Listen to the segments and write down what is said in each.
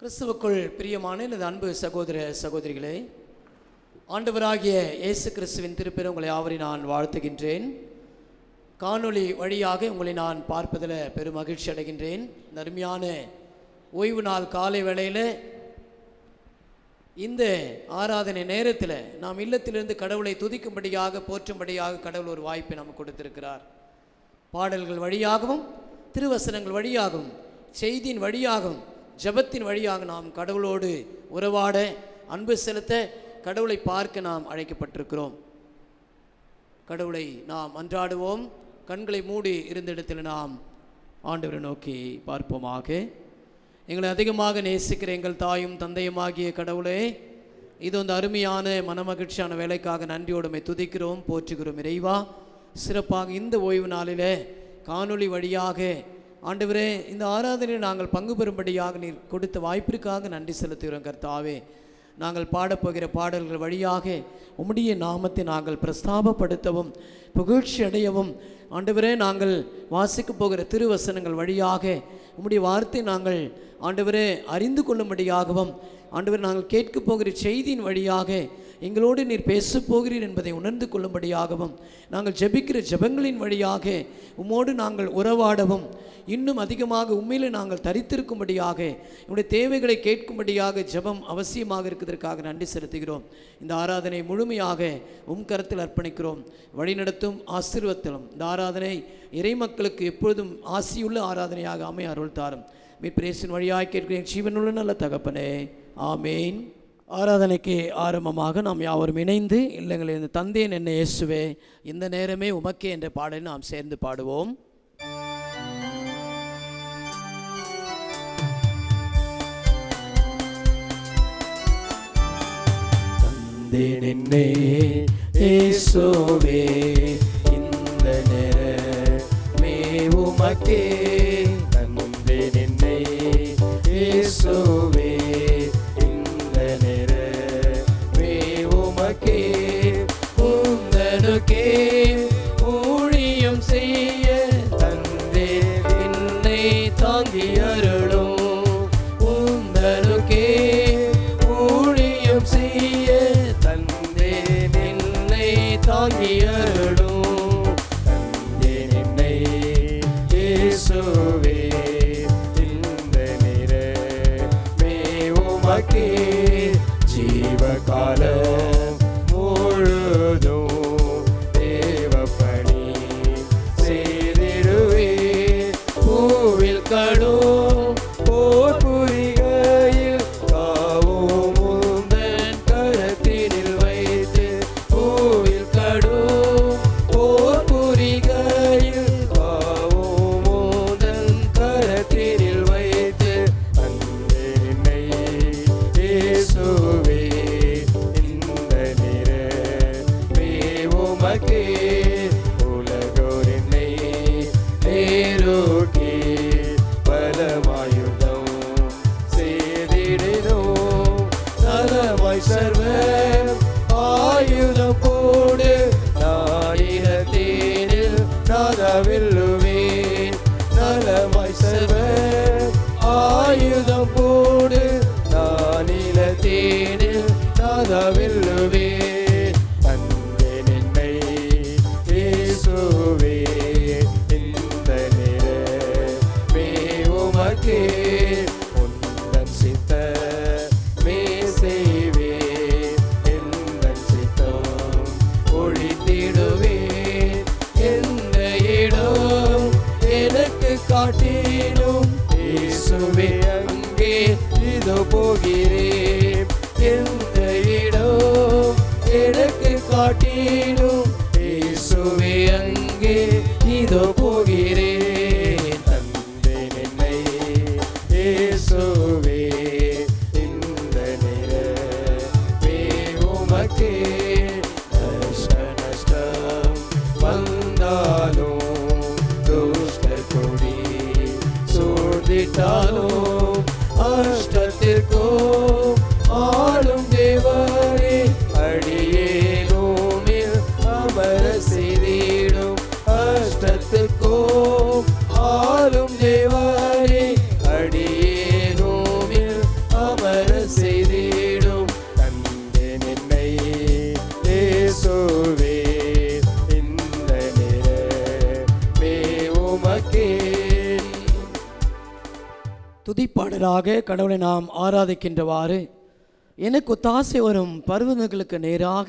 கிறிஸ்துவுக்குள் பிரியமான எனது அன்பு சகோதர சகோதரிகளே, ஆண்டவராகிய இயேசு கிறிஸ்துவின் திருப்பெயரில் உங்களை யாவரையும் நான் வாழ்த்துகின்றேன். காணொளி வழியாக உங்களை நான் பார்ப்பதில் பெரும் மகிழ்ச்சி அடைகின்றேன். இந்த அருமையான ஓய்வு நாள் காலை வேளையில் இந்த ஆராதனை நேரத்தில் நாம் இல்லத்திலிருந்து கடவுளை துதிக்கும்படியாக போற்றும்படியாக கடவுள் ஒரு வாய்ப்பை நமக்கு கொடுத்திருக்கிறார். பாடல்கள் வழியாகவும் திருவசனங்கள் வழியாகவும் செய்தியின் வழியாகவும் ஜபத்தின் வழியாக நாம் கடவுளோடு உறவாட, அன்பு செலுத்த, கடவுளை பார்க்க நாம் அழைக்கப்பட்டிருக்கிறோம். கடவுளை நாம் அன்றாடுவோம். கண்களை மூடி இருந்த இடத்தில் நாம் ஆண்டவரை நோக்கி பார்ப்போமாக. எங்களை அதிகமாக நேசிக்கிற எங்கள் தாயும் தந்தையுமாகிய கடவுளே, இது வந்து அருமையான மனமகிழ்ச்சியான வேலைக்காக நன்றியோடுமை துதிக்கிறோம், போற்றுகிறோம். இறைவா, சிறப்பாக இந்த ஓய்வு நாளில் காணொளி வழியாக ஆண்டவரே இந்த ஆராதனையில் நாங்கள் பங்கு பெறும்படியாக நீர் கொடுத்த வாய்ப்பிற்காக நன்றி செலுத்துகிறோம். கர்த்தாவே, நாங்கள் பாடப்போகிற பாடல்கள் வழியாக உம்முடைய நாமத்தை நாங்கள் பிரஸ்தாபப்படுத்தவும் புகழ்ச்சி அடையவும், ஆண்டவரே நாங்கள் வாசிக்க போகிற திருவசனங்கள் வழியாக உம்முடைய வார்த்தை நாங்கள் ஆண்டவரே அறிந்து கொள்ளும்படியாகவும், ஆண்டவரே நாங்கள் கேட்க போகிற செய்தியின் வழியாக எங்களோடு நீர் பேச போகிறீர் என்பதை உணர்ந்து கொள்ளும்படியாகவும், நாங்கள் ஜெபிக்கிற ஜெபங்களின் வழியாக உம்மோடு நாங்கள் உறவாடவும், இன்னும் அதிகமாக உண்மையில் நாங்கள் தரித்திருக்கும்படியாக, என்னுடைய தேவைகளை கேட்கும்படியாக ஜெபம் அவசியமாக இருக்கிறதற்காக நன்றி செலுத்துகிறோம். இந்த ஆராதனை முழுமையாக உம் கரத்தில் அர்ப்பணிக்கிறோம். வழிநடத்தும் ஆசீர்வாதத்திலும் இந்த ஆராதனை இறை மக்களுக்கு எப்பொழுதும் ஆசியுள்ள ஆராதனையாக அமைய அருள் தாரும். மீட்பிரேசின் வழியாக கேட்கிறேன் ஜீவனுள்ள நல்ல தகப்பனே, ஆமேன். ஆராதனைக்கு ஆரம்பமாக நாம் யாவரும் இணைந்து இல்லங்களில் இந்த தந்தேன் என்ன இயேசுவே இந்த நேரமே உமக்கே என்ற பாடலை நாம் சேர்ந்து பாடுவோம். தந்தேன் என்னை இயேசுவே இந்த நேரமே உமக்கே, தந்தேன் என்னை இயேசுவே உந்தனுக்கே ஊழியம் செய்ய தந்தே என்னை தாங்கி அருளும். உந்தனுக்கே ஊழியம் செய்ய தந்தே என்னை தாங்கி அருளும். தந்தேன் என்னை இயேசுவே இந்த நேரமே உமக்கே, ஜீவகாலம் கடும் போர் புரிகையில் காவும் உந்தன் கரத்தினில் வைத்து, பூவில் கடும் போர் புரிகையில் காவும் உந்தன் கரத்தினில் வைத்து, தந்தேன் என்னை இயேசுவே இந்த நேரமே உமக்கே, உலகோர் என்னை நேரோக்கி பலமாயுதம் செய்திடினோம். நலமாய் சர்வ ஆயுதம் போடு நாயிரத்தேனில் நாதவில்லுவேன். நலமாய் சர்வ ஆயுதம் போடு நானிலத்தேனில் நாதவில்லுவேன். தந்தேன் என்னை இயேசுவே இந்த நேரமே உமக்கே, உந்தன் சித்தமே செய்வேன், எந்தன் சித்தம் ஒழித்திடுவேன். எந்த இடம் எனக்கு காட்டிடும் இயேசுவே அங்கே இதோ போகிறேன். எந்த இடம் எனக்கு காட்டிடும் இயேசுவே அங்கே இதோ போகிறேன். தந்தேன் என்னை இயேசுவே இந்த நேரமே உமக்கே, கஷ்ட நஷ்டம் வந்தாலும் துஷ்ட கொடி சூழ்ந்திட்டாலும் அஷ்டத்திற்கும் ஆளும் தேவரே அடியேனோமில் அமர செய்திடும். அஷ்டத்துக்கும் ஆளும் தேவரே அடியேனோமில் உமக்கே. துதிப்பாடலாக கடவுளை நாம் ஆராதிக்கின்றவாறு, எனக்கு ஒத்தாசை வரும் பர்வதங்களுக்கு நேராக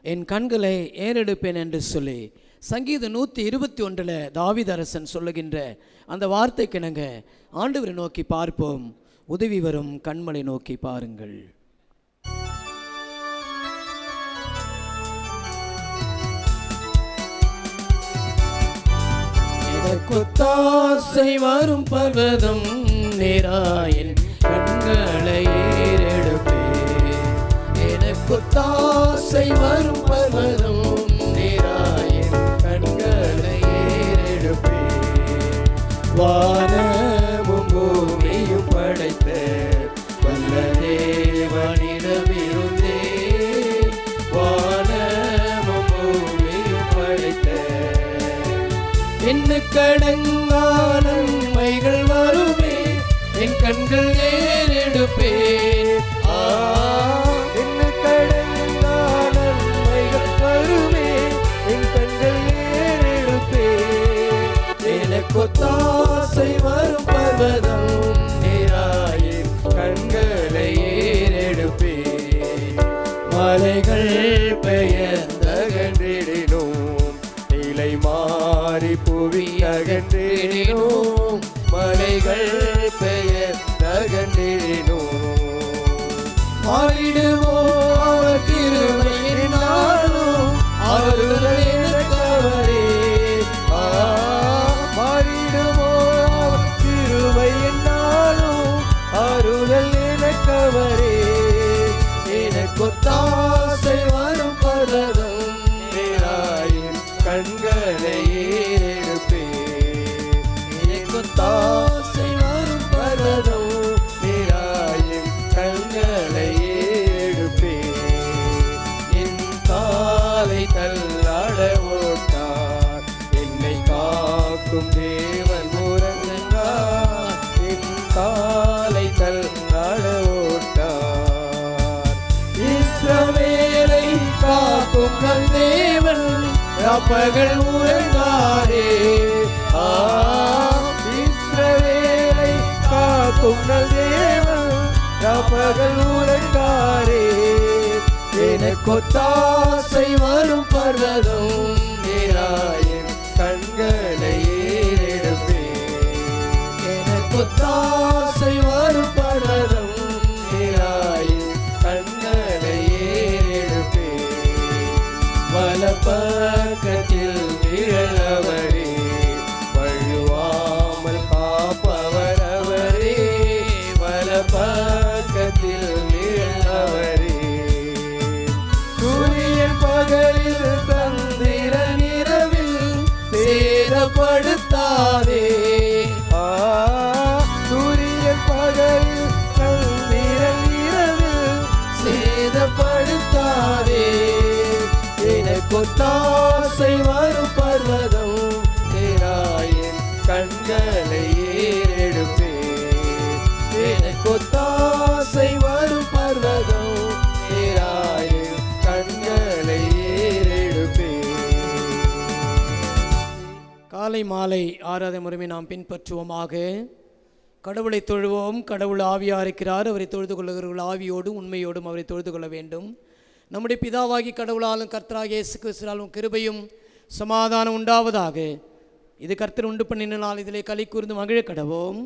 என் கண்களை ஏறெடுப்பேன் என்று சொல்லி சங்கீதம் 121 தாவீது அரசன் சொல்லுகின்ற அந்த வார்த்தைக்கு நாங்க ஆண்டவரை நோக்கி பார்ப்போம். உதவி வரும் கண்மலை நோக்கி பாருங்கள். எனக்கொத்தாசை வரும் பர்வதம் நேராயின் கண்களை ஏறெடுப்பேன். எனக்கொத்தாசை வரும் பர்வதம் நேராயின் கண்களை ஏறெடுப்பேன். வானமும் பூமியும் படைத்த வல்ல தேவனிடமிருந்தே, வானமும் பூமியும் படைத்த எண்ணுக்கடங்கான நன்மைகள் வருமே, என் கண்கள் ஏறெடுப்பேன். எண்ணுக்கடங்கான நன்மைகள் வருமே, என் கண்கள் ஏறெடுப்பேன். எனக்கொத்தாசை வரும் பர்வதம் நேராயின் கண்களை ஏறெடுப்பேன். மலைகள் பெயர்ந்தகன்றிடினும், நிலை மாறி புவி அகன்றிடினும், மலைகள் பெயர்ந்தகன்றிடினும், மாறிடுமோ அவர் கிருபை என்னாலும் ஆறுதல் எனக்கவரே. மாறிடுமோ அவர் கிருபை என்னாலும் ஆறுதல் எனக்கவரே. எனக்கொத்தாசை வரும் பர்வதம் நேராயின் கண்களை ஏறெடுப்பேன். எனக்கொத்தாசை வரும் பர்வதம் நேராயின் கண்களை ஏறெடுப்பேன். என் காலை தள்ளாட ஓட்டார், என்னை காக்கும் தேவன் உறங்குகிறார். என் காலை தள்ளாட ஓட்டார், இஸ்ரவேலை காக்கும் நம் தேவன் ராப்பகல் உறங்காரே. இஸ்ரவேலை காக்கும் நம் தேவன் ராப்பகல் உறங்காரே. எனக்கொத்தாசை வரும் பர்வதம் நேராயின் கண்களை ஏறெடுப்பேன். எனக்கொத்தாசை வரும் பர்வதம் நேராயின் கண்களை ஏறெடுப்பேன். வலப்பக்கத்தில் விழவரே, வழுவாமல் காப்பவர் அவரே. வலப்பக்கத்தில் விழவரே, சூரியன் பகலில் சந்திரன் இரவில் சேதப்படுத்தாதே. சூரியன் பகலில் சந்திரன் இரவில் சேதப்படுத்தாதே. எனக்கொத்தாசை வரும் பர்வதம் நேராயின் கண்களை ஏறெடுப்பேன். எனக்கொத்தாசை வரும் பர்வதம் நேராயின் கண்களை ஏறெடுப்பேன். காலை மாலை ஆராதனை முறைமை நாம் பின்பற்றுவோமாக. கடவுளை தொழுவோம். கடவுள் ஆவியாக இருக்கிறார். அவரை தொழுது கொள்ளுகிறவர்கள் ஆவியோடும் உண்மையோடும் அவரை தொழுது கொள்ள வேண்டும். நம்முடைய பிதாவாகி கடவுளாலும் கர்த்தராகிய இயேசு கிறிஸ்துவாலும் கிருபையும் சமாதானம் உண்டாவதாக. இது கர்த்தர் உண்டு பண்ணின நாள், இதிலே களி கூர்ந்து மகிழ கடவோம்.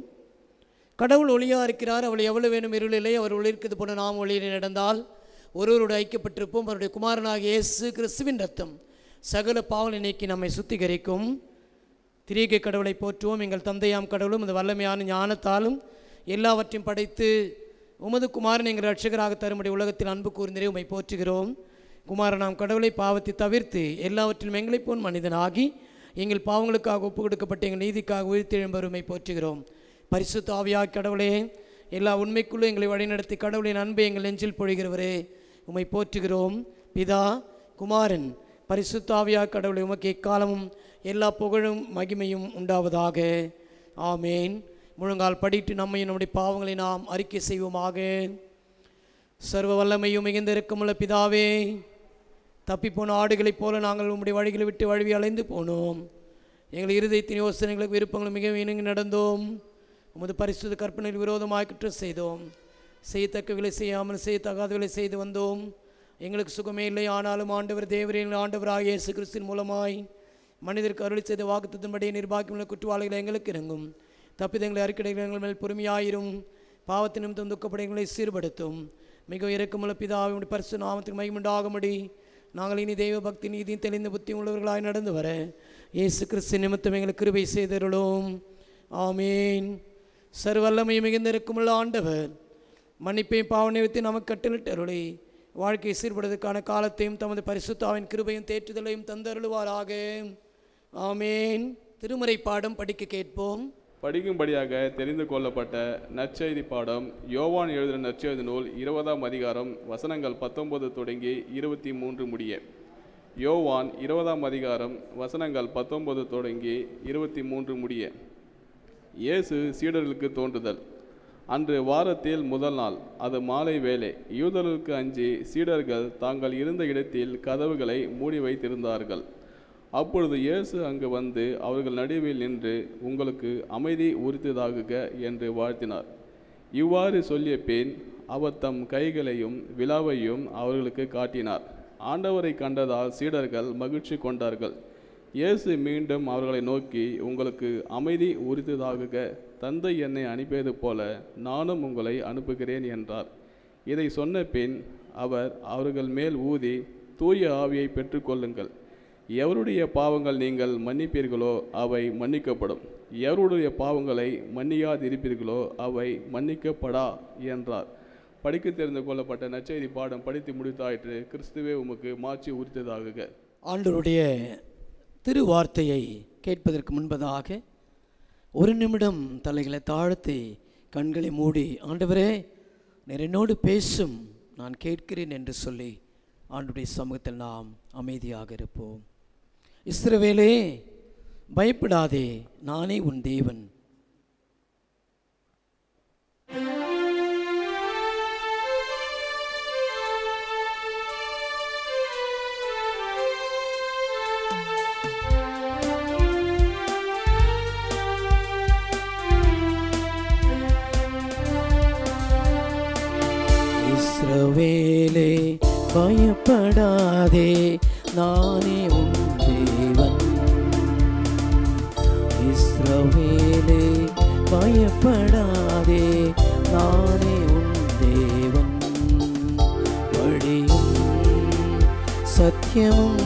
கடவுள் ஒளியாக இருக்கிறார். அவள் எவ்வளவு வேணும் இருளிலே அவர் ஒளிர்க்கிறது போல நாம் ஒளியில் நடந்தால் ஒருவரோடு ஐக்கியப்பட்டிருப்போம். அவருடைய குமாரனாகிய இயேசு கிறிஸ்துவின் ரத்தம் சகல பாவங்களை நீக்கி நம்மை சுத்திகரிக்கும். திரியேக கடவுளை போற்றுவோம். எங்கள் தந்தையாம் கடவுளும் இந்த வல்லமையான ஞானத்தாலும் எல்லாவற்றையும் படைத்து உமது குமாரன் எங்கள் ரட்சகராக தரும்படி உலகத்தில் அன்பு கூர்ந்தே உம்மை போற்றுகிறோம். குமாரனாம் கடவுளை பாவத்தை தவிர்த்து எல்லாவற்றிலும் எங்களைப் போன் மனிதனாகி எங்கள் பாவங்களுக்காக ஒப்பு கொடுக்கப்பட்ட எங்கள் நீதிக்காக உயிர்த்தெழும்பருமை போற்றுகிறோம். பரிசுத்த ஆவியாகிய கடவுளே, எல்லா உண்மைக்குள்ளே எங்களை வழிநடத்தி கடவுளின் அன்பை எங்கள் நெஞ்சில் பொழிகிறவரே உம்மை போற்றுகிறோம். பிதா குமாரன் பரிசுத்த ஆவியாகிய கடவுளை உமக்கு எக்காலமும் எல்லா புகழும் மகிமையும் உண்டாவதாக. ஆமேன். முழங்கால் படிட்டு நம்மையும் நம்முடைய பாவங்களை நாம் அறிக்கை செய்வோமாக. சர்வ வல்லமையும் மிகுந்த இரக்கமுள்ள பிதாவே, தப்பிப்போன ஆடுகளைப் போல நாங்கள் உம்முடைய வழிகளை விட்டு வழுவி அலைந்து போனோம். எங்கள் இருதயத்தின் யோசனைகளுக்கு விருப்பங்களும் மிகவும் இணங்கி நடந்தோம். உமது பரிசுத்த கற்பனையில் விரோதமாக குற்றம் செய்தோம். செய்யத்தக்கவில்லை செய்யாமல் செய்யத்தகாதவில்லை செய்து வந்தோம். எங்களுக்கு சுகமே இல்லை. ஆனாலும் ஆண்டவர் தேவரின் ஆண்டவராக இயேசு கிறிஸ்துவின் மூலமாய் மனிதருக்கு அருளி செய்த வாக்குத்தத்தின்படி நிர்வாகியுள்ள குற்றவாளிகளை எங்களுக்கு இறங்கும். தப்பிதங்களை அறிக்கைகள் எங்கள் மேல் பொறுமையாயிரும். பாவத்தின் நிமித்தம் துக்கப்படைகளை சீர்படுத்தும். மிக இரக்கமுள்ள பிதாவின் பரிசு நாமத்துக்கு மகிமுண்டாகும்படி நாங்கள் இனி தெய்வ பக்தி நீதியும் தெளிந்த புத்தி உள்ளவர்களாய் நடந்து வர இயேசு கிறிஸ்து நிமித்தம் எங்களுக்கு கிருபை செய்தருளும். ஆமீன். சர்வல்லமையும் மிகுந்திருக்குமுள்ள ஆண்டவர் மன்னிப்பையும் பாவனையத்தையும் நமக்கு கட்டளிட்டருளி வாழ்க்கையை சீர்படுவதற்கான காலத்தையும் தமது பரிசுத்தாவின் கிருபையும் தேற்றுதலையும் தந்தருளுவாராக. ஆமீன். திருமறை பாடம் படிக்க கேட்போம். படிக்கும்படியாக தெரிந்து கொள்ளப்பட்ட நற்செய்தி பாடம் யோவான் எழுதின நற்செய்தி நூல் 20ஆம் அதிகாரம் வசனங்கள் 19 தொடங்கி 23 முடிய. யோவான் 20ஆம் அதிகாரம் வசனங்கள் 19 தொடங்கி 23 முடிய. இயேசு சீடர்களுக்கு தோன்றுதல். அன்று வாரத்தில் முதல் நாள், அது மாலை வேளை. யூதர்களுக்கு அஞ்சி சீடர்கள் தாங்கள் இருந்த இடத்தில் கதவுகளை மூடி வைத்திருந்தார்கள். அப்பொழுது இயேசு அங்கு வந்து அவர்கள் நடுவில் நின்று, உங்களுக்கு அமைதி உரித்ததாகுக என்று வாழ்த்தினார். இவ்வாறு சொல்லிய பின் அவர் தம் கைகளையும் விலாவையும் அவர்களுக்கு காட்டினார். ஆண்டவரை கண்டதால் சீடர்கள் மகிழ்ச்சி கொண்டார்கள். இயேசு மீண்டும் அவர்களை நோக்கி, உங்களுக்கு அமைதி உரித்ததாகுக. தந்தை என்னை அனுப்பியது போல நானும் உங்களை அனுப்புகிறேன் என்றார். இதை சொன்ன பின் அவர் அவர்கள் மேல் ஊதி, தூய ஆவியை பெற்றுக்கொள்ளுங்கள். எவருடைய பாவங்கள் நீங்கள் மன்னிப்பீர்களோ அவை மன்னிக்கப்படும். எவருடைய பாவங்களை மன்னியாதிருப்பீர்களோ அவை மன்னிக்கப்படா என்றார். படிக்க தெரிந்து கொள்ளப்பட்ட நற்செய்தி பாடம் படித்து முடித்தாயிற்று. கிறிஸ்துவே உமக்கு மாட்சி உரித்ததாகுக. ஆண்டவருடைய திருவார்த்தையை கேட்பதற்கு முன்பதாக ஒரு நிமிடம் தலைகளை தாழ்த்தி கண்களை மூடி, ஆண்டவரே நீர் என்னோடு பேசும், நான் கேட்கிறேன் என்று சொல்லி ஆண்டவருடைய சமூகத்தில் நாம் அமைதியாக இருப்போம். இஸ்ரவேலே பயப்படாதே, நானே உன் தேவன். இஸ்ரவேலே பயப்படாதே, நானே உன் தேவன். இஸ்ரவேலே பயப்படாதே, நானே உன் தேவன். வழியும் சத்தியமும்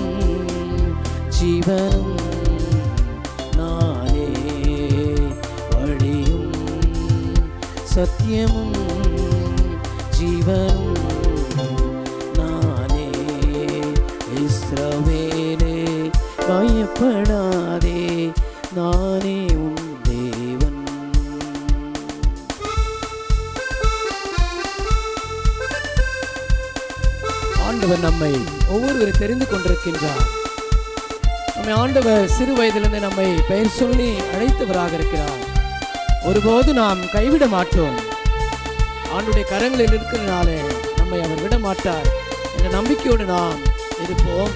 ஜீவனும் நானே. வழியும் சத்தியமும் ஜீவனும் நானே. இஸ்ரவேலே பயப்படாதே, நானே உன் தேவன். ஆண்டவர் நம்மை ஒவ்வொருவரும் தெரிந்து கொண்டிருக்கின்றார். நம்மை ஆண்டவர் சிறு வயதிலிருந்து நம்மை பெயர் சொல்லி அழைத்தவராக இருக்கிறார். ஒருபோது நாம் கைவிட மாட்டோம். ஆண்டுடைய கரங்களில் இருக்கிறனாலே நம்மை அவர் விட மாட்டார் என்ற நம்பிக்கையோடு நாம் இருப்போம்.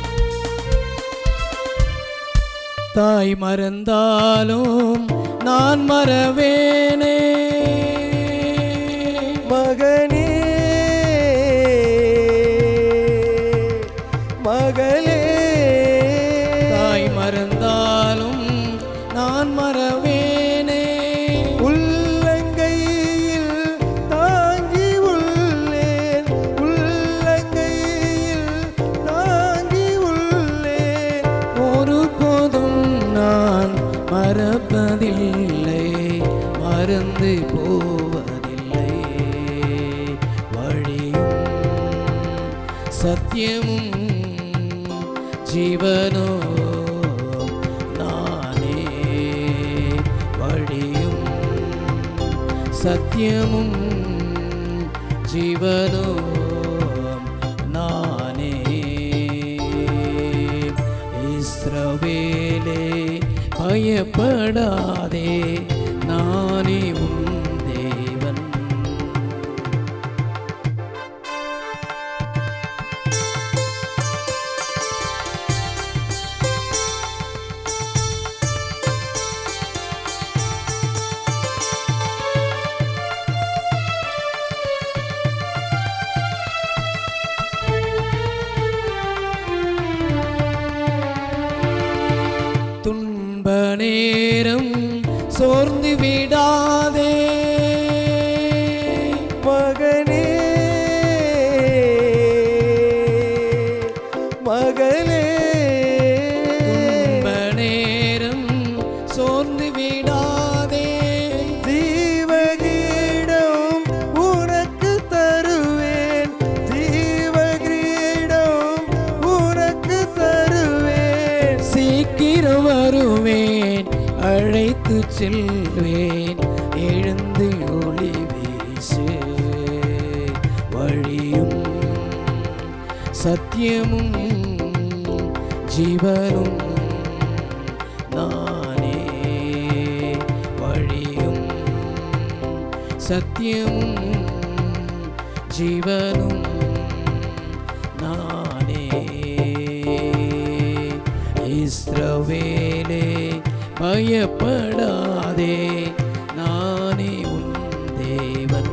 தாய் மறந்தாலும் நான் மறவேனே, மகனே மகளே. தாய் மறந்தாலும் நான் மறவேனே, உள்ளங்கையில் தாங்கி உள்ளேன், உள்ளங்கையில் தாங்கி உள்ளேன். ஒருபோதும் நான் மறப்பதில்லை, மறந்து போவதில்லை. வழியும் சத்தியமும் ஜீவனோ நானே. வழியும் சத்தியமும் ஜீவனோ நானே. இஸ்ரவேலே பயப்படாதே, நானே உன் தேவன். சோர்ந்து விடாதே மகனே மகளே துன்ப நேரம் சோர்ந்து விடாதே ஜீவகிரீடம் உனக்கு தருவேன் ஜீவகிரீடம் உனக்கு தருவேன் சீக்கிரம் வருவேன் அழைத்து செல்வேன் எழுந்து ஒளி வீசு வழியும் சத்தியமும் ஜீவனும் நானே வழியும் சத்தியமும் ஜீவனும் நானே இஸ்ரவேலே பயப்படாதே நானே உன் தேவன்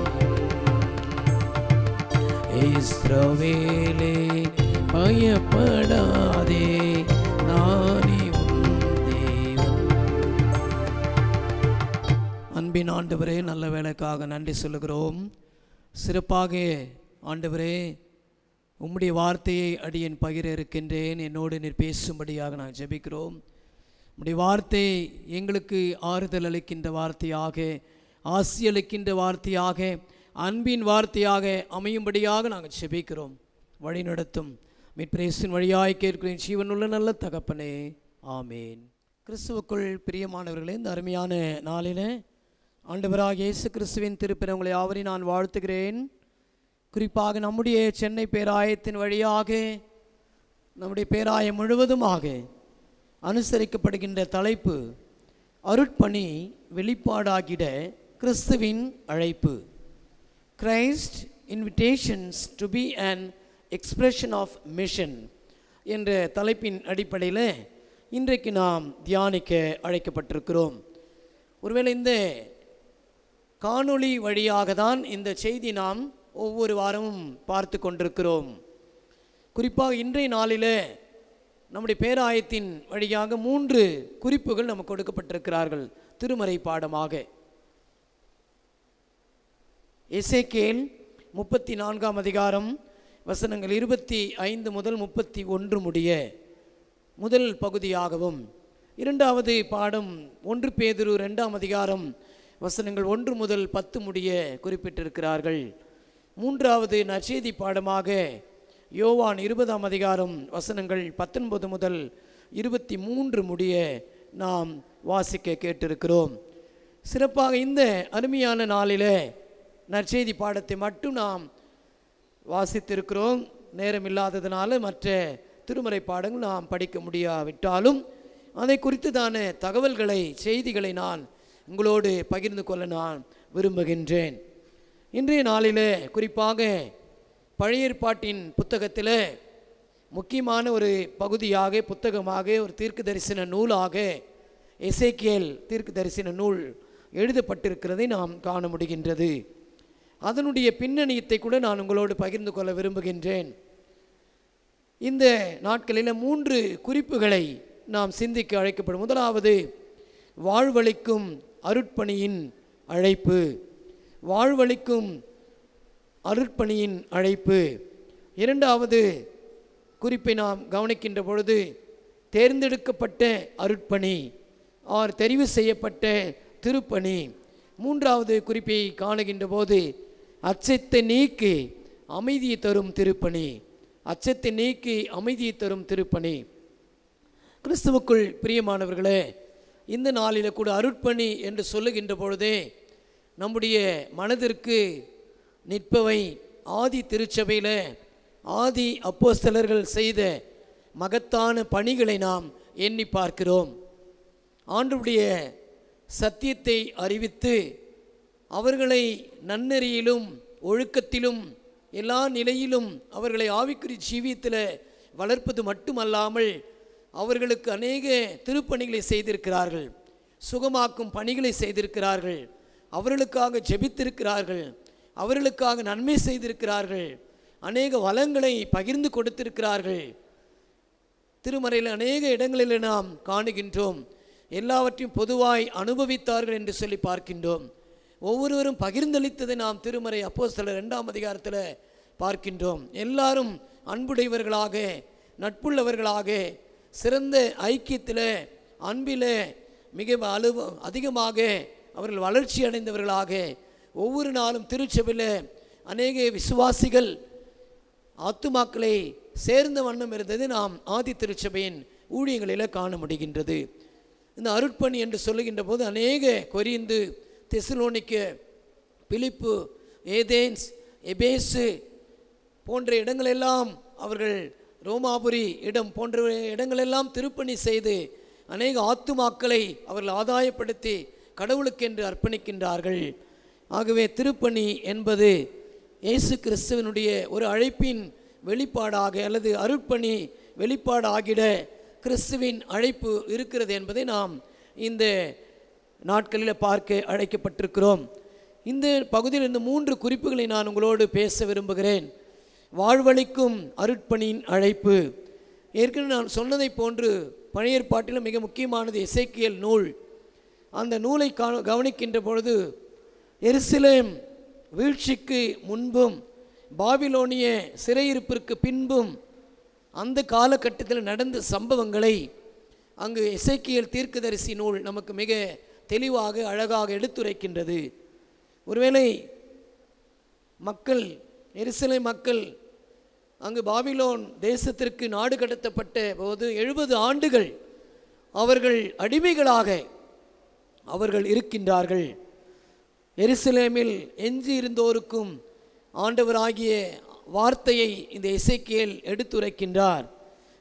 இஸ்ரவேலே பயப்படாதே நானே உன் தேவன். அன்பின் ஆண்டவரே, நல்ல வேலைக்காக நன்றி சொல்லுகிறோம். சிறப்பாக ஆண்டவரே உம்முடைய வார்த்தையை அடியேன் பகிர இருக்கின்றேன். என்னோடு நீர் பேசும்படியாக நான் ஜெபிக்கிறோம். உம்முடைய வார்த்தை எங்களுக்கு ஆறுதல் அளிக்கின்ற வார்த்தையாக, ஆசியளிக்கின்ற வார்த்தையாக, அன்பின் வார்த்தையாக அமையும்படியாக நாங்கள் ஜெபிக்கிறோம். வழி நடத்தும் மீட்பிரேசின் வழியாய் கேட்கிறேன் ஜீவனுள்ள நல்ல தகப்பனே, ஆமேன். கிறிஸ்துவுக்குள் பிரியமானவர்களே, இந்த அருமையான நாளில் ஆண்டவராக இயேசு கிறிஸ்துவின் திருப்பெயரை உங்களை யாவரையும் நான் வாழ்த்துகிறேன். குறிப்பாக நம்முடைய சென்னை பேராயத்தின் வழியாக நம்முடைய பேராயம் முழுவதுமாக அனுசரிக்கப்படுகின்ற தலைப்பு அருட்பணி வெளிப்பாடாகிட கிறிஸ்துவின் அழைப்பு. Christ invitations to be an expression of mission என்ற தலைப்பின் அடிப்படையில் இன்றைக்கு நாம் தியானிக்க அழைக்கப்பட்டிருக்கிறோம். ஒருவேளை இந்த காணொளி வழியாக தான் இந்த செய்தி நாம் ஒவ்வொரு வாரமும் பார்த்து கொண்டிருக்கிறோம். குறிப்பாக இன்றைய நாளில் நம்முடைய பேராயத்தின் வழியாக 3 குறிப்புகள் நமக்கு கொடுக்கப்பட்டிருக்கிறார்கள் திருமறை பாடமாக. எசேக்கியேல் 34ஆம் அதிகாரம் வசனங்கள் 25 முதல் 31 முடிய முதல் பகுதியாகவும், 2வது பாடம் 1 பேதுரு 2ஆம் அதிகாரம் வசனங்கள் 1 முதல் 10 முடிய குறிப்பிட்டிருக்கிறார்கள். 3வது நற்செய்தி பாடமாக யோவான் 20ஆம் அதிகாரம் வசனங்கள் 19 முதல் 23 முடிய நாம் வாசிக்க கேட்டிருக்கிறோம். சிறப்பாக இந்த அருமையான நாளில் நற்செய்தி பாடத்தை மட்டும் நாம் வாசித்திருக்கிறோம். நேரம் இல்லாததுனால மற்ற திருமறை பாடங்கள் நாம் படிக்க முடியாவிட்டாலும் அதை குறித்துதான தகவல்களை, செய்திகளை நான் உங்களோடு பகிர்ந்து கொள்ள நான் விரும்புகின்றேன். இன்றைய நாளில் குறிப்பாக பழைய ஏற்பாட்டின் புத்தகத்தில் முக்கியமான ஒரு பகுதியாக, புத்தகமாக, ஒரு தீர்க்க தரிசன நூலாக எசேக்கியேல் தீர்க்க தரிசன நூல் எழுதப்பட்டிருக்கிறதை நாம் காண முடிகின்றது. அதனுடைய பின்னணியத்தை கூட நான் உங்களோடு பகிர்ந்து கொள்ள விரும்புகின்றேன். இந்த நாட்களில் 3 குறிப்புகளை நாம் சிந்திக்க அழைக்கப்படும். முதலாவது வாழ்வளிக்கும் அருட்பணியின் அழைப்பு. வாழ்வளிக்கும் அருட்பணியின் அழைப்பு. 2வது குறிப்பை நாம் கவனிக்கின்ற பொழுது தேர்ந்தெடுக்கப்பட்ட அருட்பணி ஆர் தெரிவு செய்யப்பட்ட திருப்பணி. 3வது குறிப்பை காணுகின்ற போது அச்சத்தை நீக்கி அமைதியை தரும் திருப்பணி. அச்சத்தை நீக்கி அமைதியை தரும் திருப்பணி. கிறிஸ்துவுக்குள் பிரியமானவர்களே, இந்த நாளில் கூட அருட்பணி என்று சொல்லுகின்ற பொழுதே நம்முடைய மனதிற்கு நிற்பவை ஆதி திருச்சபையில் ஆதி அப்போஸ்தலர்கள் செய்த மகத்தான பணிகளை நாம் எண்ணி பார்க்கிறோம். ஆண்டவருடைய சத்தியத்தை அறிவித்து அவர்களை நன்னெறியிலும் ஒழுக்கத்திலும் எல்லா நிலையிலும் அவர்களை ஆவிக்குரிய ஜீவியத்தில் வளர்ப்பது மட்டுமல்லாமல் அவர்களுக்கு அநேக திருப்பணிகளை செய்திருக்கிறார்கள், சுகமாக்கும் பணிகளை செய்திருக்கிறார்கள், அவர்களுக்காக ஜெபித்திருக்கிறார்கள், அவர்களுக்காக நன்மை செய்திருக்கிறார்கள், அநேக வளங்களை பகிர்ந்து கொடுத்திருக்கிறார்கள். திருமறையில் அநேக இடங்களில் நாம் காணுகின்றோம். எல்லாவற்றையும் பொதுவாய் அனுபவித்தார்கள் என்று சொல்லி பார்க்கின்றோம். ஒவ்வொருவரும் பகிர்ந்தளித்ததை நாம் திருமறை அப்போஸ்தலர் 2ஆம் அதிகாரத்தில் பார்க்கின்றோம். எல்லாரும் அன்புடையவர்களாக, நட்புள்ளவர்களாக, சிறந்த ஐக்கியத்தில், அன்பில் மிக அதிகமாக அவர்கள் வளர்ச்சி அடைந்தவர்களாக, ஒவ்வொரு நாளும் திருச்சபையில் அநேக விசுவாசிகள் ஆத்துமாக்களை சேர்ந்த வண்ணம் இருந்தது நாம் ஆதி திருச்சபையின் ஊழியங்களில் காண முடிகின்றது. இந்த அருட்பணி என்று சொல்லுகின்ற போது அநேக கொரிந்து, தெசலோனிக்க, பிலிப்பு, ஏதேன்ஸ், எபேசு போன்ற இடங்களெல்லாம், அவர்கள் ரோமாபுரி இடம் போன்ற இடங்களெல்லாம் திருப்பணி செய்து அநேக ஆத்துமாக்களை அவர்கள் ஆதாயப்படுத்தி கடவுளுக்கென்று அர்ப்பணிக்கின்றார்கள். ஆகவே திருப்பணி என்பது இயேசு கிறிஸ்துவனுடைய ஒரு அழைப்பின் வெளிப்பாடாக அல்லது அருட்பணி வெளிப்பாடாகிட கிறிஸ்துவின் அழைப்பு இருக்கிறது என்பதை நாம் இந்த நாட்களில் பார்க்க அழைக்கப்பட்டிருக்கிறோம். இந்த பகுதியில் இந்த 3 குறிப்புகளை நான் உங்களோடு பேச விரும்புகிறேன். வாழ்வளிக்கும் அருட்பணியின் அழைப்பு. ஏற்கனவே நான் சொன்னதை போன்று பழைய ஏற்பாட்டில் மிக முக்கியமானது எசேக்கியேல் நூல். அந்த நூலை கவனிக்கின்ற பொழுது எருசலேம் வீழ்ச்சிக்கு முன்பும் பாபிலோனிய சிறையிருப்பிற்கு பின்பும் அந்த காலகட்டத்தில் நடந்த சம்பவங்களை அங்கு எசேக்கியேல் தீர்க்கதரிசி நூல் நமக்கு மிக தெளிவாக அழகாக எடுத்துரைக்கின்றது. ஒருவேளை மக்கள், எருசலேம் மக்கள் அங்கு பாபிலோன் தேசத்திற்கு நாடு கடத்தப்பட்ட போது 70 ஆண்டுகள் அவர்கள் அடிமைகளாக அவர்கள் இருக்கின்றார்கள். எருசலேமில் எஞ்சி இருந்தோருக்கும் ஆண்டவராகிய வார்த்தையை இந்த எசேக்கியேல் எடுத்துரைக்கின்றார்.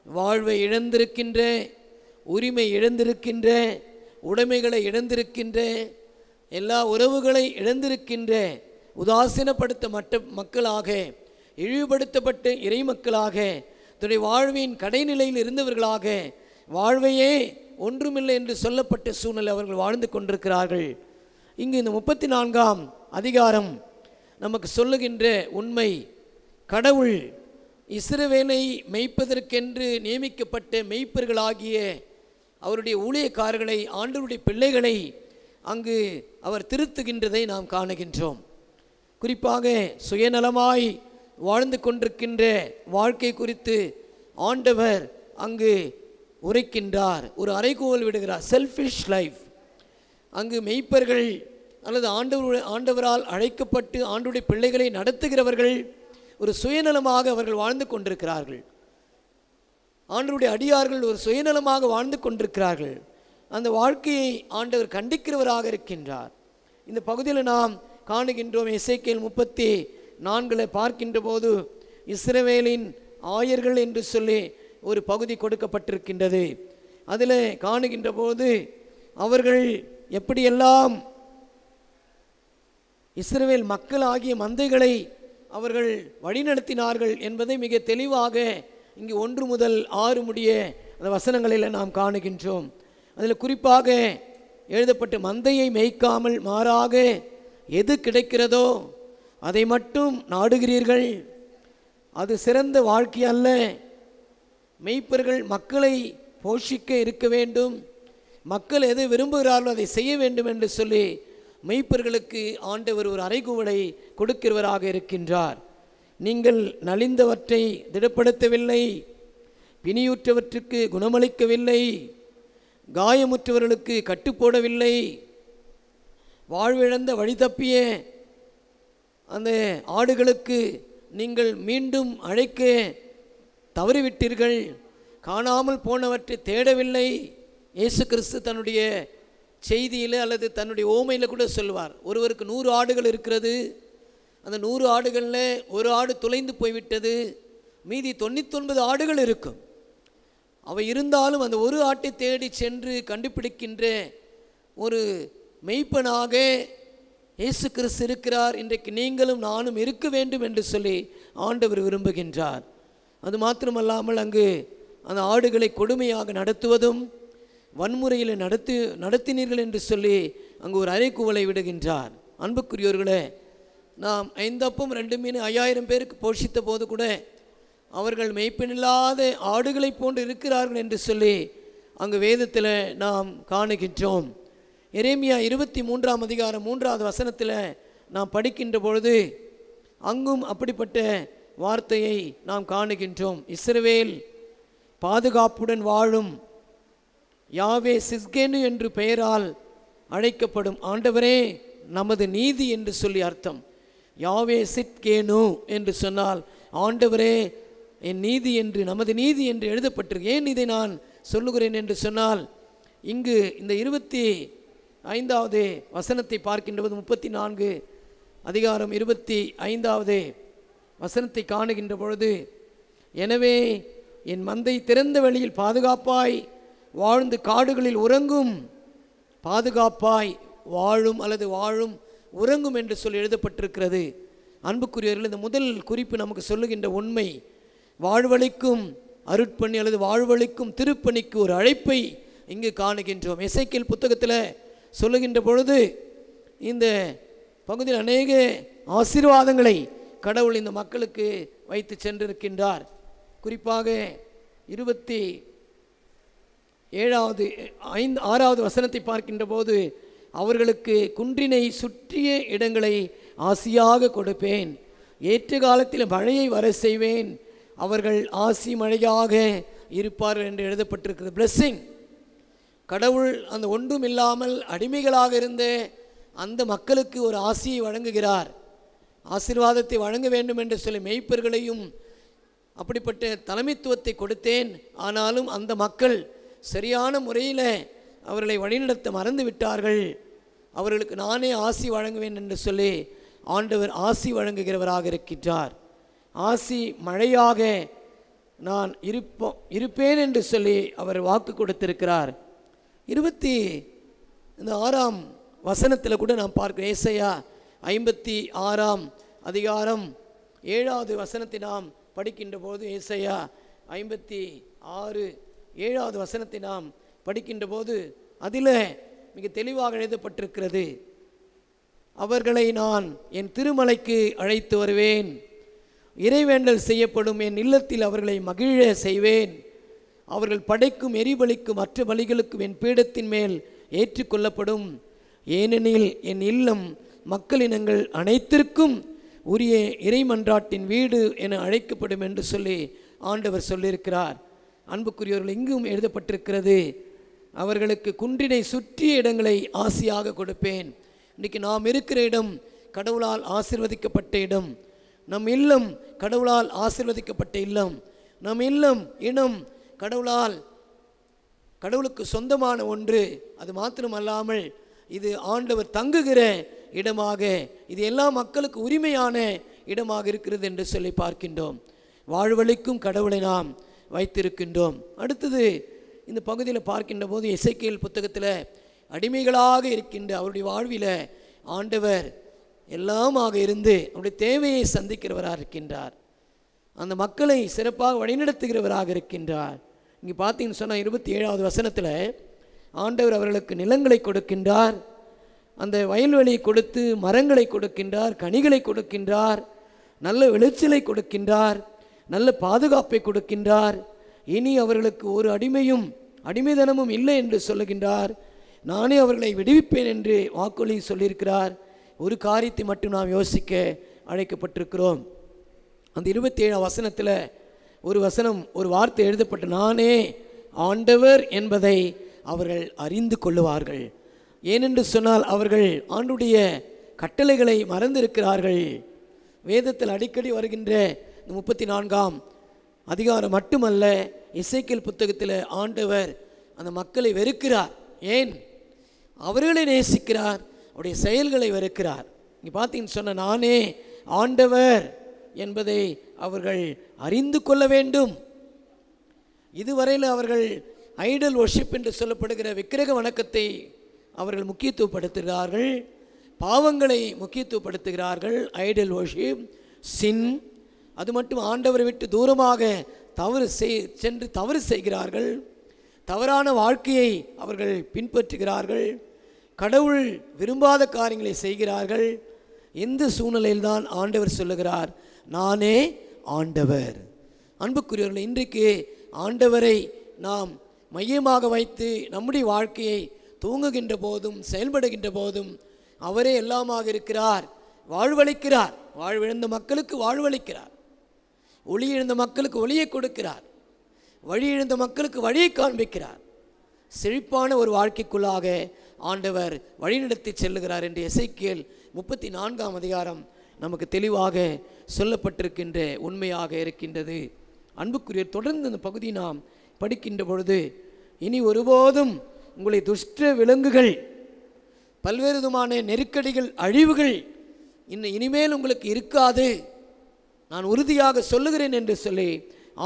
வாழ்வை இழந்திருக்கின்ற, உரிமை இழந்திருக்கின்ற, உடைமைகளை இழந்திருக்கின்ற, எல்லா உறவுகளை இழந்திருக்கின்ற, உதாசீனப்படுத்தப்பட்ட மக்களாக, இழிவுபடுத்தப்பட்ட இறை மக்களாக, தன்னுடைய வாழ்வின் கடைநிலையில் இருந்தவர்களாக, வாழ்வையே ஒன்றுமில்லை என்று சொல்லப்பட்ட சூழ்நிலை அவர்கள் வாழ்ந்து கொண்டிருக்கிறார்கள். இங்கு இந்த 34ஆம் அதிகாரம் நமக்கு சொல்லுகின்ற உண்மை, கடவுள் இஸ்ரவேலை மெய்ப்பதற்கென்று நியமிக்கப்பட்ட மெய்ப்பர்களாகிய அவருடைய ஊழியக்காரர்களை, ஆண்டவருடைய பிள்ளைகளை அங்கு அவர் திருத்துகின்றதை நாம் காணுகின்றோம். குறிப்பாக சுயநலமாய் வாழ்ந்து கொண்டிருக்கின்ற வாழ்க்கை குறித்து ஆண்டவர் அங்கு உரைக்கின்றார். ஒரு அறைகூவல் விடுகிறார். Selfish life. அங்கு மெய்ப்பர்கள் அல்லது ஆண்டவரால் அழைக்கப்பட்டு ஆண்டவருடைய பிள்ளைகளை நடத்துகிறவர்கள் ஒரு சுயநலமாக அவர்கள் வாழ்ந்து கொண்டிருக்கிறார்கள். ஆண்டவருடைய அடியார்கள் ஒரு சுயநலமாக வாழ்ந்து கொண்டிருக்கிறார்கள். அந்த வாழ்க்கையை ஆண்டவர் கண்டிக்கிறவராக இருக்கின்றார். இந்த பகுதியில் நாம் காணுகின்றோம். எசேக்கியேல் 34 பார்க்கின்ற போது இஸ்ரவேலின் ஆயர்கள் என்று சொல்லி ஒரு பகுதி கொடுக்கப்பட்டிருக்கின்றது. அதில் காணுகின்ற போது அவர்கள் எப்படியெல்லாம் இஸ்ரவேல் மக்கள் ஆகிய மந்தைகளை அவர்கள் வழிநடத்தினார்கள் என்பதை மிக தெளிவாக இங்கு 1 முதல் 6 முடிய அந்த வசனங்களில் நாம் காணுகின்றோம். அதில் குறிப்பாக எழுதப்பட்ட மந்தையை மேய்க்காமல் மாறாக எது கிடைக்கிறதோ அதை மட்டும் நாடுகிறீர்கள், அது சிறந்த வாழ்க்கை அல்ல. மெய்ப்பர்கள் மக்களை போஷிக்க இருக்க வேண்டும், மக்கள் எதை விரும்புகிறார்களோ அதை செய்ய வேண்டும் என்று சொல்லி மெய்ப்பர்களுக்கு ஆண்டவர் ஒரு அறைகூவலை கொடுக்கிறவராக இருக்கின்றார். நீங்கள் நலிந்தவற்றை திடப்படுத்தவில்லை, பிணியுற்றவற்றுக்கு குணமளிக்கவில்லை, காயமுற்றவர்களுக்கு கட்டுப்போடவில்லை, வாழ்விழந்த வழி தப்பிய அந்த ஆடுகளுக்கு நீங்கள் மீண்டும் அழைக்க தவறிவிட்டீர்கள், காணாமல் போனவற்றை தேடவில்லை. இயேசு கிறிஸ்து தன்னுடைய செய்தியில் அல்லது தன்னுடைய ஓமையில் கூட சொல்வார். ஒருவருக்கு 100 ஆடுகள் இருக்கிறது, அந்த 100 ஆடுகளில் ஒரு ஆடு தொலைந்து போய்விட்டது, மீதி 99 ஆடுகள் இருக்கும். அவை இருந்தாலும் அந்த ஒரு ஆட்டை தேடி சென்று கண்டுபிடிக்கின்ற ஒரு மெய்ப்பனாக இயேசு கிறிஸ்து இருக்கிறார். இன்றைக்கு நீங்களும் நானும் இருக்க வேண்டும் என்று சொல்லி ஆண்டவர் விரும்புகின்றார். அது மாத்திரமல்லாமல் அங்கு அந்த ஆடுகளை கொடுமையாக நடத்துவதும் வன்முறையில் நடத்தினீர்கள் என்று சொல்லி அங்கு ஒரு அறைகூவலை விடுகின்றார். அன்புக்குரியவர்களே, நாம் 5 அப்பம் 2 மீன் 5000 பேருக்கு போஷித்த போது கூட அவர்கள் மெய்ப்பனில்லாத ஆடுகளை போன்று இருக்கிறார்கள் என்று சொல்லி அங்கு வேதத்தில் நாம் காணுகின்றோம். எரேமியா 23ஆம் அதிகாரம் 3வது வசனத்தில் நாம் படிக்கின்ற பொழுது அங்கும் அப்படிப்பட்ட வார்த்தையை நாம் காணுகின்றோம். இஸ்ரவேல் பாதுகாப்புடன் வாழும் யாவே சிஸ்கேனு என்று பெயரால் அழைக்கப்படும் ஆண்டவரே நமது நீதி என்று சொல்லி அர்த்தம். யாவே சித்கேனு என்று சொன்னால் ஆண்டவரே என் நீதி என்று, நமது நீதி என்று எழுதப்பட்டிருக்கு. ஏன் இதை நான் சொல்லுகிறேன் என்று சொன்னால், இங்கு இந்த 25வது வசனத்தை பார்க்கின்ற போது 34 அதிகாரம் 25வது வசனத்தை காணுகின்ற பொழுது, எனவே என் மந்தை திறந்த வெளியில் பாதுகாப்பாய் வாழ்ந்து காடுகளில் உறங்கும், பாதுகாப்பாய் வாழும் அல்லது வாழும் உறங்கும் என்று சொல்லி எழுதப்பட்டிருக்கிறது. அன்புக்குரியவர்கள், இந்த முதல் குறிப்பு நமக்கு சொல்லுகின்ற உண்மை, வாழ்வழிக்கும் அருட்பணி அல்லது வாழ்வழிக்கும் திருப்பணிக்கு ஒரு அழைப்பை இங்கு காணுகின்றோம். எசேக்கியேல் புத்தகத்தில் சொல்லுகின்ற பொழுது இந்த பகுதியில் அநேக ஆசீர்வாதங்களை கடவுள் இந்த மக்களுக்கு வைத்து சென்றிருக்கின்றார். குறிப்பாக 6வது வசனத்தை பார்க்கின்ற போது, அவர்களுக்கு குன்றினை சுற்றிய இடங்களை ஆசியாக கொடுப்பேன், ஏற்ற காலத்தில் மழையை வர செய்வேன், அவர்கள் ஆசி மழையாக இருப்பார்கள் என்று எழுதப்பட்டிருக்கிறது. பிளெஸ்ஸிங், கடவுள் அந்த ஒன்றும் இல்லாமல் அடிமைகளாக இருந்த அந்த மக்களுக்கு ஒரு ஆசியை வழங்குகிறார், ஆசீர்வாதத்தை வழங்க வேண்டும் என்று சொல்லி மெய்ப்பர்களையும் அப்படிப்பட்ட தலைமைத்துவத்தை கொடுத்தேன். ஆனாலும் அந்த மக்கள் சரியான முறையில் அவர்களை வழிநடத்த மறந்து விட்டார்கள். அவர்களுக்கு நானே ஆசி வழங்குவேன் என்று சொல்லி ஆண்டவர் ஆசி வழங்குகிறவராக இருக்கின்றார். ஆசி மழையாக நான் இருப்பேன் என்று சொல்லி அவர் வாக்கு கொடுத்திருக்கிறார். 26ஆம் வசனத்தில் கூட நாம் பார்க்கிறோம். ஏசாயா 56ஆம் அதிகாரம் 7வது வசனத்தை நாம் படிக்கின்ற போது, ஏசாயா 56 7வது வசனத்தை நாம் படிக்கின்ற போது அதில் மிக தெளிவாக எழுதப்பட்டிருக்கிறது, அவர்களை நான் என் திருமலைக்கு அழைத்து வருவேன், இறைவேண்டல் செய்யப்படும் என் இல்லத்தில் அவர்களை மகிழ செய்வேன், அவர்கள் படைக்கும் எரிபலிக்கும் மற்ற பலிகளுக்கும் என் பீடத்தின் மேல் ஏற்றுக்கொள்ளப்படும், ஏனெனில் என் இல்லம் மக்களினங்கள் அனைத்திற்கும் உரிய இறைமன்றாட்டின் வீடு என அழைக்கப்படும் என்று சொல்லி ஆண்டவர் சொல்லியிருக்கிறார். அன்புக்குரியவர்கள், இங்கும் எழுதப்பட்டிருக்கிறது, அவர்களுக்கு குன்றினை சுற்றிய இடங்களை ஆசியாக கொடுப்பேன். இன்றைக்கி நாம் இருக்கிற இடம் கடவுளால் ஆசீர்வதிக்கப்பட்ட இடம், நம் இல்லம் கடவுளால் ஆசீர்வதிக்கப்பட்ட இல்லம், நம் இல்லம் இனம் கடவுளுக்கு சொந்தமான ஒன்று. அது மாத்திரமல்லாமல் இது ஆண்டவர் தங்குகிற இடமாக, இது எல்லா மக்களுக்கு உரிமையான இடமாக இருக்கிறது என்று சொல்லி பார்க்கின்றோம். வாழ்வழிக்கும் கடவுளை நாம் வைத்திருக்கின்றோம். அடுத்தது இந்த பகுதியில் பார்க்கின்ற போது, எசேக்கியேல் புத்தகத்தில் அடிமைகளாக இருக்கின்ற அவருடைய வாழ்வில் ஆண்டவர் எல்லாமாக இருந்து அவருடைய தேவையை சந்திக்கிறவராக இருக்கின்றார், அந்த மக்களை சிறப்பாக வழிநடத்துகிறவராக இருக்கின்றார். இங்கே பார்த்தீங்கன்னு சொன்னால் 27வது வசனத்தில் ஆண்டவர் அவர்களுக்கு நிலங்களை கொடுக்கின்றார், அந்த வயல்வெளியை கொடுத்து மரங்களை கொடுக்கின்றார், கனிகளை கொடுக்கின்றார், நல்ல விளைச்சலை கொடுக்கின்றார், நல்ல பாதுகாப்பை கொடுக்கின்றார். இனி அவர்களுக்கு ஒரு அடிமைதனமும் இல்லை என்று சொல்லுகின்றார். நானே அவர்களை விடுவிப்பேன் என்று வாக்குறுதி சொல்லியிருக்கிறார். ஒரு காரியத்தை மட்டும் நாம் யோசிக்க அழைக்கப்பட்டிருக்கிறோம். அந்த 27ஆம் வசனத்தில் ஒரு வார்த்தை எழுதப்பட்டு, நானே ஆண்டவர் என்பதை அவர்கள் அறிந்து கொள்ளுவார்கள். ஏனென்று சொன்னால் அவர்கள் ஆண்டுடைய கட்டளைகளை மறந்திருக்கிறார்கள். வேதத்தில் அடிக்கடி வருகின்ற 34ஆம் அதிகாரம் மட்டுமல்ல, எசேக்கியேல் புத்தகத்தில் ஆண்டவர் அந்த மக்களை வெறுக்கிறார். ஏன்? அவர்களை நேசிக்கிறார், அவருடைய செயல்களை வெறுக்கிறார். இங்கே பார்த்தீங்கன்னு சொன்ன, நானே ஆண்டவர் என்பதை அவர்கள் அறிந்து கொள்ள வேண்டும். இதுவரையில் அவர்கள் ஐடல் வொர்ஷிப் என்று சொல்லப்படுகிற விக்கிரக வணக்கத்தை அவர்கள் முக்கியத்துவப்படுத்துகிறார்கள், பாவங்களை முக்கியத்துவப்படுத்துகிறார்கள். ஐடல் வொர்ஷிப், சின், அது மட்டும் ஆண்டவரை விட்டு தூரமாக சென்று தவறு செய்கிறார்கள், தவறான வாழ்க்கையை அவர்கள் பின்பற்றுகிறார்கள், கடவுள் விரும்பாத காரியங்களை செய்கிறார்கள். எந்த சூழ்நிலையில்தான் ஆண்டவர் சொல்லுகிறார், நானே ஆண்டவர். அன்புக்குரியவர்கள், இன்றைக்கு ஆண்டவரை நாம் மையமாக வைத்து நம்முடைய வாழ்க்கையை தூங்குகின்ற போதும் செயல்படுகின்ற போதும் அவரே எல்லாமாக இருக்கிறார். வாழ்வளிக்கிறார். வாழ்விழந்த மக்களுக்கு வாழ்வளிக்கிறார். ஒளி இழந்த மக்களுக்கு ஒளியை கொடுக்கிறார். வழி இழந்த மக்களுக்கு வழியை காண்பிக்கிறார். செழிப்பான ஒரு வாழ்க்கைக்குள்ளாக ஆண்டவர் வழிநடத்தி செல்லுகிறார் என்று எசேக்கியேல் 34ஆம் அதிகாரம் நமக்கு தெளிவாக சொல்லப்பட்டிருக்கின்ற உண்மையாக இருக்கின்றது. அன்புக்குரிய தொடர்ந்து இந்த பகுதி நாம் படிக்கின்ற பொழுது, இனி ஒருபோதும் உங்களை துஷ்ட விலங்குகள், பல்வேறு விதமான நெருக்கடிகள், அழிவுகள் இனிமேல் உங்களுக்கு இருக்காது, நான் உறுதியாக சொல்லுகிறேன் என்று சொல்லி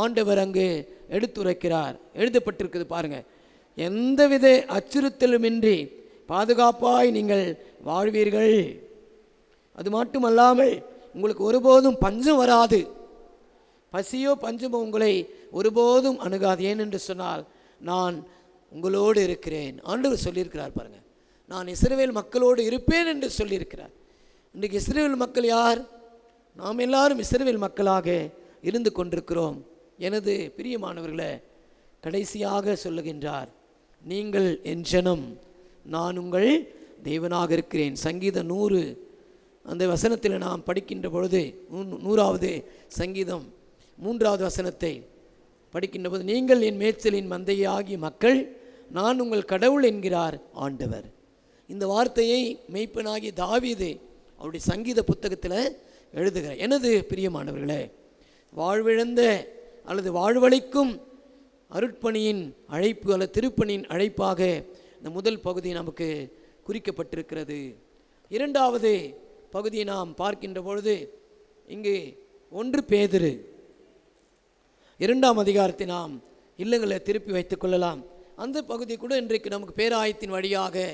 ஆண்டவர் அங்கு எடுத்துரைக்கிறார். எழுதப்பட்டிருக்குது பாருங்க, எந்தவித அச்சுறுத்தலுமின்றி பாதுகாப்பாய் நீங்கள் வாழ்வீர்கள். அது மட்டுமல்லாமல் உங்களுக்கு ஒருபோதும் பஞ்சம் வராது. பசியோ பஞ்சமோ உங்களை ஒருபோதும் அணுகாது. ஏனென்று சொன்னால் நான் உங்களோடு இருக்கிறேன். ஆண்டவர் சொல்லியிருக்கிறார் பாருங்க, நான் இஸ்ரவேல் மக்களோடு இருப்பேன் என்று சொல்லியிருக்கிறார். இன்றைக்கு இஸ்ரவேல் மக்கள் யார்? நாம் எல்லாரும் இஸ்ரவேல் மக்களாக இருந்து கொண்டிருக்கிறோம். எனது பிரியமானவர்களே, கடைசியாக சொல்லுகின்றார், நீங்கள் என் ஜனம், நான் உங்கள் தேவனாக இருக்கிறேன். சங்கீதம் 100 அந்த வசனத்தில் நாம் படிக்கின்ற பொழுது, 100வது சங்கீதம் 3வது வசனத்தை படிக்கின்ற போது, நீங்கள் என் மேய்ச்சலின் மந்தையாகிய மக்கள், நான் உங்கள் கடவுள் என்கிறார் ஆண்டவர். இந்த வார்த்தையை மெய்ப்பனாகிய தாவீது அவருடைய சங்கீத புத்தகத்தில் எழுதுகிறார். எனது பிரியமானவர்களே, வாழ்விழந்த அல்லது வாழ்வளிக்கும் அருட்பணியின் அழைப்பு அல்லது திருப்பணியின் அழைப்பாக இந்த முதல் பகுதி நமக்கு குறிக்கப்பட்டிருக்கிறது. இரண்டாவது பகுதியை நாம் பார்க்கின்ற பொழுது, இங்கு 1 பேதுரு 2ஆம் அதிகாரத்தை நாம் இல்லங்களை திருப்பி வைத்துக் கொள்ளலாம். அந்த பகுதி கூட இன்றைக்கு நமக்கு பேராயத்தின் வழியாக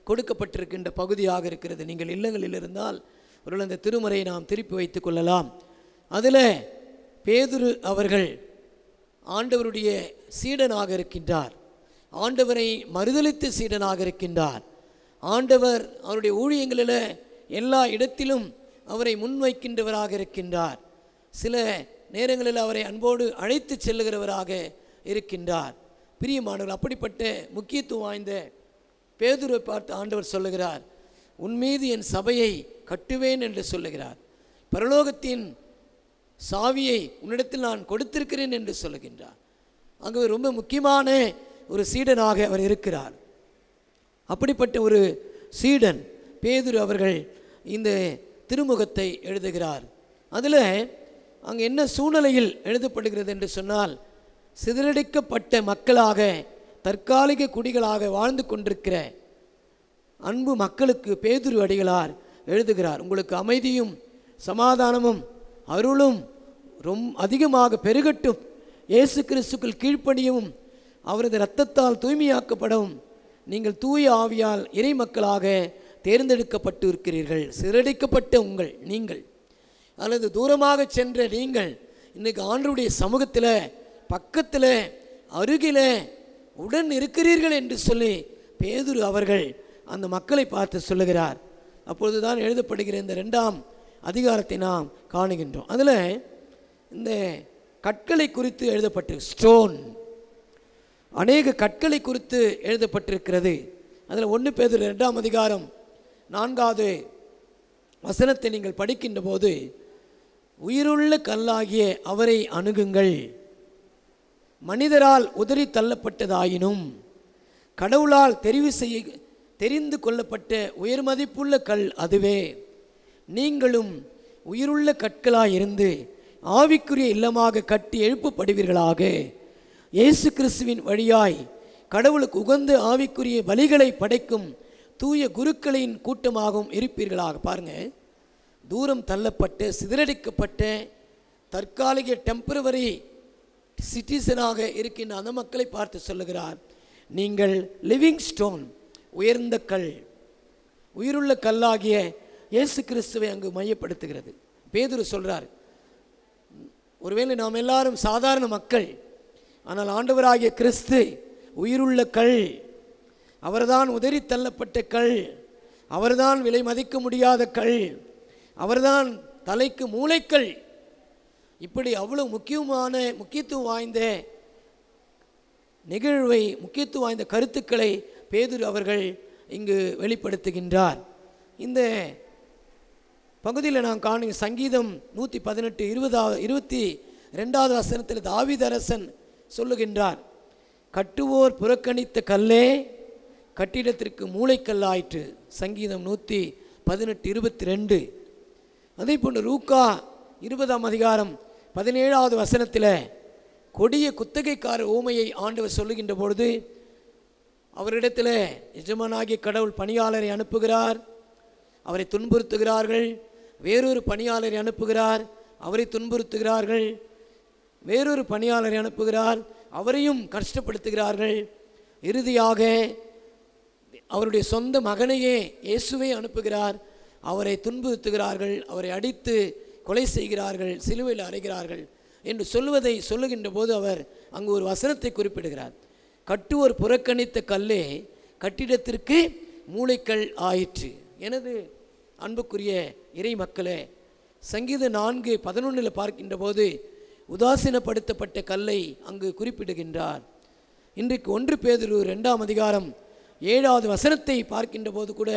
கொடுக்கப்பட்டிருக்கின்ற பகுதியாக இருக்கிறது. நீங்கள் இல்லங்களில் இருந்தால் ஒரு அந்த திருமறையை நாம் திருப்பி வைத்துக் கொள்ளலாம். அதில் பேதுரு அவர்கள் ஆண்டவருடைய சீடனாக இருக்கின்றார். ஆண்டவரை மறுதலித்து சீடனாக இருக்கின்றார். ஆண்டவர் அவருடைய ஊழியங்களில் எல்லா இடத்திலும் அவரை முன்வைக்கின்றவராக இருக்கின்றார். சில நேரங்களில் அவரை அன்போடு அழைத்து செல்லுகிறவராக இருக்கின்றார். பிரியமானவர்கள், அப்படிப்பட்ட முக்கியத்துவம் வாய்ந்த பேதுருவை பார்த்து ஆண்டவர் சொல்லுகிறார், உன்மீது என் சபையை கட்டுவேன் என்று சொல்லுகிறார். பரலோகத்தின் சாவியை உன்னிடத்தில் நான் கொடுத்திருக்கிறேன் என்று சொல்லுகின்றார். அங்கு ரொம்ப முக்கியமான ஒரு சீடனாக அவர் இருக்கிறார். அப்படிப்பட்ட ஒரு சீடன் பேதுரு அவர்கள் இந்த திருமுகத்தை எழுதுகிறார். அதில் அங்கே என்ன சூழ்நிலையில் எழுதப்படுகிறது என்று சொன்னால், சிதறடிக்கப்பட்ட மக்களாக, தற்காலிக குடிகளாக வாழ்ந்து கொண்டிருக்கிற அன்பு மக்களுக்கு பேதுரு அடிகளார் எழுதுகிறார். உங்களுக்கு அமைதியும் சமாதானமும் அருளும் அதிகமாக பெருகட்டும். இயேசு கிறிஸ்துக்குள் கீழ்ப்படியவும் அவரது இரத்தத்தால் தூய்மையாக்கப்படவும் நீங்கள் தூய ஆவியால் இறை மக்களாக தேர்ந்தெடுக்கப்பட்டு இருக்கிறீர்கள். சிதறடிக்கப்பட்ட நீங்கள் அல்லது தூரமாக சென்ற நீங்கள் இன்றைக்கு ஆண்டவருடைய சமூகத்தில், பக்கத்தில், அருகில் உடன் இருக்கிறீர்கள் என்று சொல்லி பேதுரு அவர்கள் அந்த மக்களை பார்த்து சொல்லுகிறார். அப்பொழுதுதான் எழுதப்படுகிற இந்த 2ஆம் அதிகாரத்தை நாம் காணுகின்றோம். அதில் இந்த கற்களை குறித்து எழுதப்பட்டிருக்கு. ஸ்டோன், அநேக கற்களை குறித்து எழுதப்பட்டிருக்கிறது. அதில் 1 பேதுரு 2ஆம் அதிகாரம் 4வது வசனத்தை நீங்கள் படிக்கின்ற போது, உயிருள்ள கல்லாகிய அவரை அணுகுங்கள், மனிதரால் உதறி தள்ளப்பட்டதாயினும் கடவுளால் தெரிந்து கொள்ளப்பட்ட உயர்மதிப்புள்ள கல் அதுவே. நீங்களும் உயிருள்ள கற்களாயிருந்து ஆவிக்குரிய இல்லமாக கட்டி எழுப்பப்படுவீர்களாக. இயேசு கிறிஸ்துவின் வழியாய் கடவுளுக்கு உகந்த ஆவிக்குரிய பலிகளை படைக்கும் தூய குருக்களின் கூட்டமாகவும் இருப்பீர்களாக. பாருங்க, தூரம் தள்ளப்பட்ட, சிதறடிக்கப்பட்ட, தற்காலிக டெம்பரவரி சிட்டிசனாக இருக்கின்ற அந்த மக்களை பார்த்து சொல்லுகிறார், நீங்கள் லிவிங் ஸ்டோன், உயர்ந்த கல், உயிருள்ள கல்லாகிய இயேசு கிறிஸ்துவை அங்கு மையப்படுத்துகிறது. பேதுரு சொல்கிறார், ஒருவேளை நாம் எல்லாரும் சாதாரண மக்கள், ஆனால் ஆண்டவராகிய கிறிஸ்து உயிருள்ள கல், அவர்தான் உதறி தள்ளப்பட்ட கல், அவர்தான் விலை மதிக்க முடியாத கல், அவர்தான் தலைக்கு மூளைக்கல். இப்படி அவ்வளவு முக்கியத்துவம் வாய்ந்த நிகழ்வை முக்கியத்துவம் வாய்ந்த கருத்துக்களை பேதுரு அவர்கள் இங்கு வெளிப்படுத்துகின்றார். இந்த பகுதியில் நாம் காணும் சங்கீதம் 118 22வது வசனத்தில் தாவீது அரசன் சொல்லுகின்றார், கட்டுவோர் புறக்கணித்த கல்லே கட்டிடத்திற்கு மூளைக்கல்லாயிற்று. சங்கீதம் 118:22. அதே போன்று லூக்கா 20ஆம் அதிகாரம் 17வது வசனத்தில் கொடிய குத்தகைக்காரர் ஊமையை ஆண்டவர் சொல்லுகின்ற பொழுது அவரிடத்தில் எஜமானாகிய கடவுள் பணியாளரை அனுப்புகிறார், அவரை துன்புறுத்துகிறார்கள். வேறொரு பணியாளரை அனுப்புகிறார், அவரை துன்புறுத்துகிறார்கள். வேறொரு பணியாளரை அனுப்புகிறார், அவரையும் கஷ்டப்படுத்துகிறார்கள். இறுதியாக அவருடைய சொந்த மகனையே இயேசுவை அனுப்புகிறார், அவரை துன்புறுத்துகிறார்கள், அவரை அடித்து கொலை செய்கிறார்கள், சிலுவையில் அறைகிறார்கள் என்று சொல்லுகின்ற போது அவர் அங்கு ஒரு வசனத்தை குறிப்பிடுகிறார். கட்டுவோர் புறக்கணித்த கல்லே கட்டிடத்திற்கு மூளைக்கல் ஆயிற்று. எனது அன்புக்குரிய இறை மக்களே, சங்கீதம் 4:11 பார்க்கின்ற போது உதாசீனப்படுத்தப்பட்ட கல்லை அங்கு குறிப்பிடுகின்றார். இன்றைக்கு 1 பேதுரு 2ஆம் அதிகாரம் 7வது வசனத்தை பார்க்கின்ற போது கூட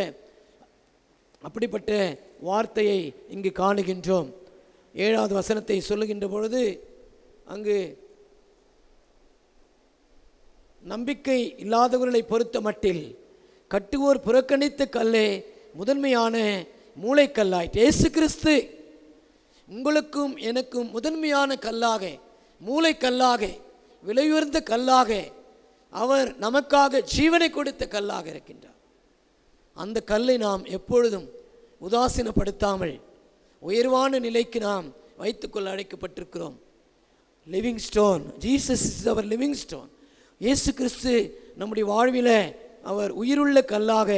அப்படிப்பட்ட வார்த்தையை இங்கு காணுகின்றோம். 7வது வசனத்தை சொல்லுகின்ற பொழுது அங்கு நம்பிக்கை இல்லாதவர்களை பொறுத்த மட்டில் கட்டுவோர் புறக்கணித்த கல்லே முதன்மையான மூளைக்கல்லாயிற்று. இயேசு கிறிஸ்து உங்களுக்கும் எனக்கும் முதன்மையான கல்லாக, மூளைக்கல்லாக, விலையுயர்ந்த கல்லாக, அவர் நமக்காக ஜீவனை கொடுத்த கல்லாக இருக்கின்றார். அந்த கல்லை நாம் எப்பொழுதும் உதாசீனப்படுத்தாமல் உயர்வான நிலைக்கு நாம் வைத்துக்கொள்ள அழைக்கப்பட்டிருக்கிறோம். Living stone, Jesus is our living stone. Yesu Kristu நம்முடைய வாழ்வில் அவர் உயிருள்ள கல்லாக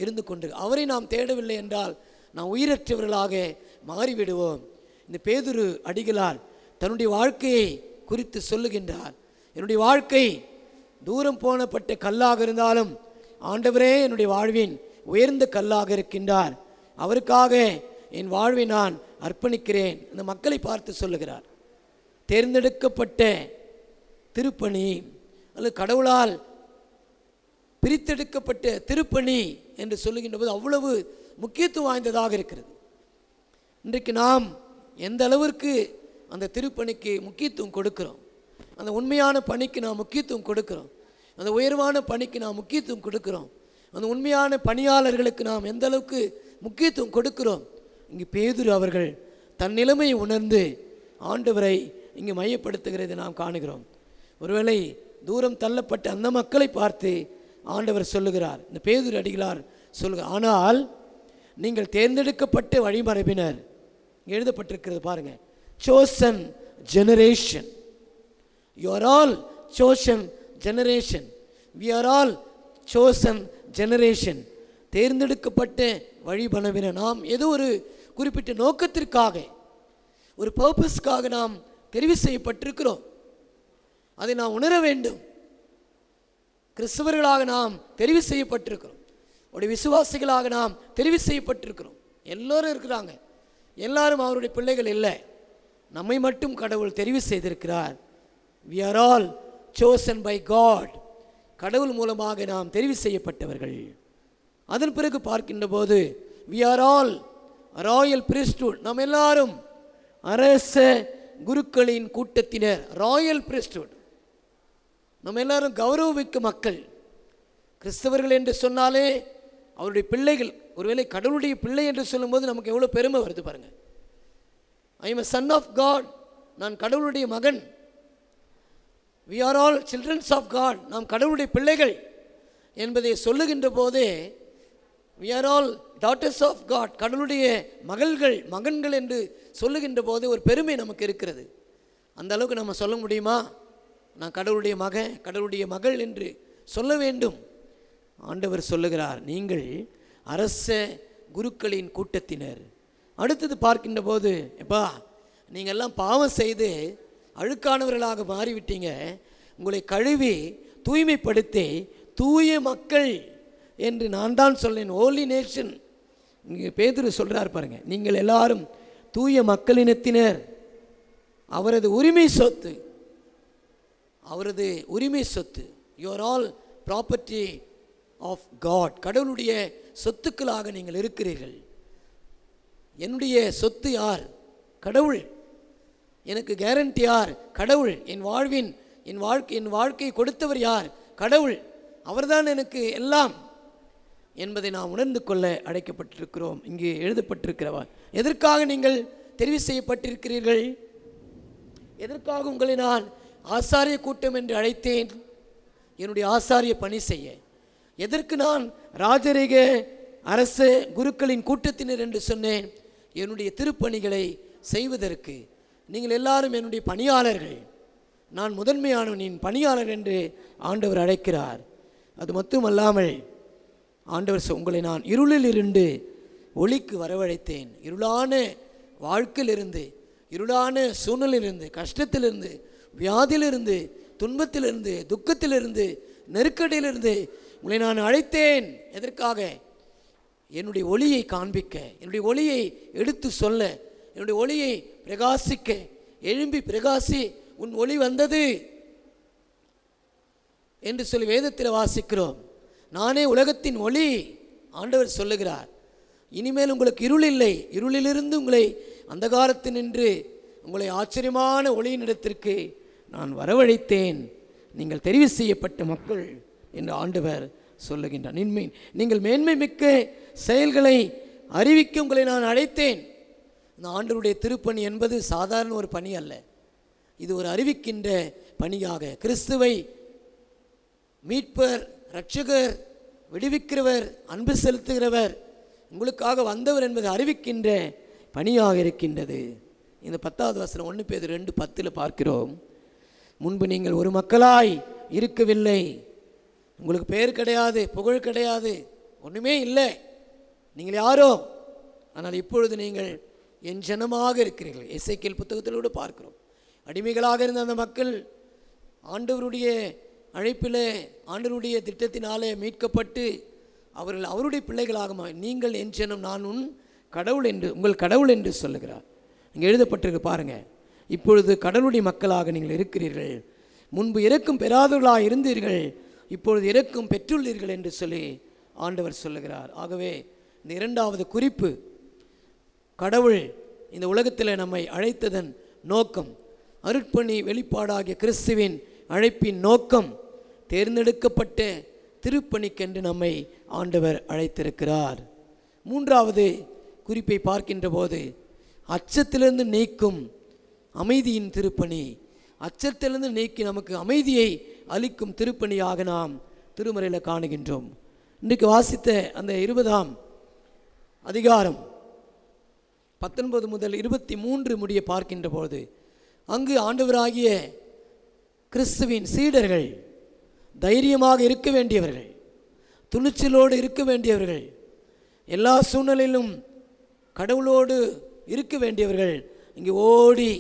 இருந்து கொண்டு அவரை நாம் தேடவில்லை என்றால் நாம் உயிரற்றவர்களாக மாறிவிடுவோம். இந்த பேதுரு அடிகளார் தன்னுடைய வாழ்க்கையை குறித்து சொல்லுகின்றார். என்னுடைய வாழ்க்கை தூரம் போனப்பட்ட கல்லாக இருந்தாலும் ஆண்டவரே என்னுடைய வாழ்வின் உயர்ந்த கல்லாக இருக்கின்றார், அவருக்காக என் வாழ்வை நான் அர்ப்பணிக்கிறேன். இந்த மக்களை பார்த்து சொல்லுகிறார். தேர்ந்தெடுக்கப்பட்ட திருப்பணி அல்லது கடவுளால் பிரித்தெடுக்கப்பட்ட திருப்பணி என்று சொல்லுகின்ற போது அவ்வளவு முக்கியத்துவம் வாய்ந்ததாக இருக்கிறது. இன்றைக்கு நாம் எந்த அளவிற்கு அந்த திருப்பணிக்கு முக்கியத்துவம் கொடுக்கிறோம், அந்த உண்மையான பணிக்கு நாம் முக்கியத்துவம் கொடுக்கிறோம், அந்த உயர்வான பணிக்கு நாம் முக்கியத்துவம் கொடுக்கிறோம், அந்த உண்மையான பணியாளர்களுக்கு நாம் எந்த அளவுக்கு முக்கியத்துவம் கொடுக்கிறோம். இங்கு பேதுரு அவர்கள் தன் நிலைமையை உணர்ந்து ஆண்டவரை இங்கு மையப்படுத்துகிறதை நாம் காணுகிறோம். ஒருவேளை தூரம் தள்ளப்பட்ட அந்த மக்களை பார்த்து ஆண்டவர் சொல்லுகிறார், இந்த பேதுரு அடிகளார் சொல்லுகிறார், ஆனால் நீங்கள் தேர்ந்தெடுக்கப்பட்ட வழிமரபினர். எழுதப்பட்டிருக்கிறது பாருங்க, chosen generation. You are all chosen generation. We are all chosen generation. தேர்ந்தெடுக்கப்பட்ட வழிமரபினர். நாம் ஏதோ ஒரு குறிப்பிட்ட நோக்கத்திற்காக, ஒரு பர்பஸ்க்காக நாம் தெரிவு செய்யப்பட்டிருக்கிறோம். அதை நாம் உணர வேண்டும். கிறிஸ்தவர்களாக நாம் தெரிவு செய்யப்பட்டிருக்கிறோம், ஒரு விசுவாசிகளாக நாம் தெரிவு செய்யப்பட்டிருக்கிறோம். எல்லோரும் இருக்கிறாங்க, எல்லாரும் அவருடைய பிள்ளைகள் இல்லை, நம்மை மட்டும் கடவுள் தெரிவு செய்திருக்கிறார். We are all chosen by God. கடவுள் மூலமாக நாம் தெரிவு செய்யப்பட்டவர்கள். அதன் பிறகு பார்க்கின்ற போது we are all Royal priesthood. நாம் எல்லாரும் அரச குருக்களின் கூட்டத்தினர், ராயல் priesthood. நம்ம எல்லாரும் கௌரவமிக்க மக்கள். கிறிஸ்தவர்கள் என்று சொன்னாலே அவருடைய பிள்ளைகள். ஒருவேளை கடவுளுடைய பிள்ளை என்று சொல்லும்போது நமக்கு எவ்வளோ பெருமை வருது பாருங்க. I am a son of God. நான் கடவுளுடைய மகன். we are all children of God. நாம் கடவுளுடைய பிள்ளைகள் என்பதை சொல்லுகின்ற போதே we are all daughters of God. கடவுளுடைய மகள்கள், மகன்கள் என்று சொல்லுகின்ற போது ஒரு பெருமை நமக்கு இருக்கிறது. அந்த அளவுக்கு நம்ம சொல்ல முடியுமா? நான் கடவுளுடைய மகன், கடவுளுடைய மகள் என்று சொல்ல வேண்டும். ஆண்டவர் சொல்லுகிறார், நீங்கள் அரச குருக்களின் கூட்டத்தினர். அடுத்தது பார்க்கின்ற போது, எப்பா நீங்கள் எல்லாம் பாவம் செய்து அழுக்கானவர்களாக மாறிவிட்டீங்க, உங்களை கழுவி தூய்மைப்படுத்தி தூய மக்கள் என்று நான் தான் சொன்னேன். ஹோலி நேஷன். இங்கே பேதுரு சொல்கிறார் பாருங்க, நீங்கள் எல்லாரும் தூய மக்களினத்தினர், அவரது உரிமை சொத்து. அவரது உரிமை சொத்து. You are all property of God. கடவுளுடைய சொத்துக்களாக நீங்கள் இருக்கிறீர்கள். என்னுடைய சொத்து யார்? கடவுள். எனக்கு கேரண்டி யார்? கடவுள். என் வாழ்க்கையை கொடுத்தவர் யார்? கடவுள். அவர்தான் எனக்கு எல்லாம் என்பதை நாம் உணர்ந்து கொள்ள அழைக்கப்பட்டிருக்கிறோம். இங்கே எழுதப்பட்டிருக்கிறவா, எதற்காக நீங்கள் தெரிவு செய்யப்பட்டிருக்கிறீர்கள்? எதற்காக உங்களை நான் ஆசாரிய கூட்டம் என்று அழைத்தேன்? என்னுடைய ஆசாரிய பணி செய்ய. எதற்கு நான் ராஜரீக அரச குருக்களின் கூட்டத்தினர் என்று சொன்னேன்? என்னுடைய திருப்பணிகளை செய்வதற்கு. நீங்கள் எல்லாரும் என்னுடைய பணியாளர்கள். நான் முதன்மையானவனின் பணியாளர் என்று ஆண்டவர் அழைக்கிறார். அது மட்டுமல்லாமல் ஆண்டவர் உங்களை நான் இருளில் இருந்து ஒளிக்கு வரவழைத்தேன். இருளான வாழ்க்கையிலிருந்து, இருளான சூழ்நிலையிலிருந்து, கஷ்டத்திலிருந்து, வியாதியிலிருந்து, துன்பத்திலிருந்து, துக்கத்திலிருந்து, நெருக்கடியிலிருந்து உங்களை நான் அழைத்தேன். எதற்காக? என்னுடைய ஒளியை காண்பிக்க, என்னுடைய ஒளியை எடுத்து சொல்ல, என்னுடைய ஒளியை பிரகாசிக்க. எழும்பி பிரகாசி, உன் ஒளி வந்தது என்று சொல்லி வேதத்தில் வாசிக்கிறோம். நானே உலகத்தின் ஒளி ஆண்டவர் சொல்லுகிறார். இனிமேல் உங்களுக்கு இருள் இல்லை. இருளிலிருந்து உங்களை அந்தகாரத்தினின்று உங்களை ஆச்சரியமான ஒளியினிடத்திற்கு நான் வரவழைத்தேன். நீங்கள் தெரிவு செய்யப்பட்ட மக்கள் என்று ஆண்டவர் சொல்லுகின்றார். நீங்கள் மேன்மை மிக்க செயல்களை அறிவிக்க உங்களை நான் அழைத்தேன். இந்த ஆண்டவருடைய திருப்பணி என்பது சாதாரண ஒரு பணி அல்ல. இது ஒரு அறிவிக்கின்ற பணியாக, கிறிஸ்துவை மீட்பர், இரட்சகர், விடுவிக்கிறவர், அன்பு செலுத்துகிறவர், உங்களுக்காக வந்தவர் என்பதை அறிவிக்கின்ற பணியாக இருக்கின்றது. இந்த 10வது வசனம் 1 பேதுரு 2:10 பார்க்கிறோம். முன்பு நீங்கள் ஒரு மக்களாய் இருக்கவில்லை. உங்களுக்கு பெயர் கிடையாது, புகழ் கிடையாது, ஒன்றுமே இல்லை. நீங்கள் யாரோ? ஆனால் இப்பொழுது நீங்கள் என் ஜனமாக இருக்கிறீர்கள். எசேக்கியேல் புத்தகத்தில் கூட பார்க்கிறோம். அடிமைகளாக இருந்த அந்த மக்கள் ஆண்டவருடைய அழைப்பிலே, ஆண்டவருடைய திட்டத்தினாலே மீட்கப்பட்டு அவர்கள் அவருடைய பிள்ளைகளாக, நீங்கள் என் ஜனம், நான் உன் கடவுள் என்று, உங்கள் கடவுள் என்று சொல்லுகிறார். இங்கே எழுதப்பட்டிருக்கு பாருங்கள். இப்பொழுது கடவுளுடைய மக்களாக நீங்கள் இருக்கிறீர்கள். முன்பு இரக்கம் பெறாதவர்களாக இருந்தீர்கள், இப்பொழுது இரக்கம் பெற்றுள்ளீர்கள் என்று சொல்லி ஆண்டவர் சொல்லுகிறார். ஆகவே இந்த 2வது குறிப்பு, கடவுள் இந்த உலகத்தில் நம்மை அழைத்ததன் நோக்கம், அருட்பணி வெளிப்பாடாகிய கிறிஸ்துவின் அழைப்பின் நோக்கம், தேர்ந்தெடுக்கப்பட்ட திருப்பணிக்கென்று நம்மை ஆண்டவர் அழைத்திருக்கிறார். 3வது குறிப்பை பார்க்கின்ற போது, அச்சத்திலிருந்து நீக்கும் அமைதியின் திருப்பணி. அச்சத்திலிருந்து நீக்கி நமக்கு அமைதியை அளிக்கும் திருப்பணியாக நாம் திருமறையில் காணுகின்றோம். இன்றைக்கு வாசித்த அந்த 20ஆம் அதிகாரம் 19 முதல் 23 முடிய பார்க்கின்ற போது, அங்கு ஆண்டவராகிய கிறிஸ்துவின் சீடர்கள் தைரியமாக இருக்க வேண்டியவர்கள், துணிச்சலோடு இருக்க வேண்டியவர்கள், எல்லா சூழ்நிலையிலும் கடவுளோடு இருக்க வேண்டியவர்கள் இங்கே ஓடி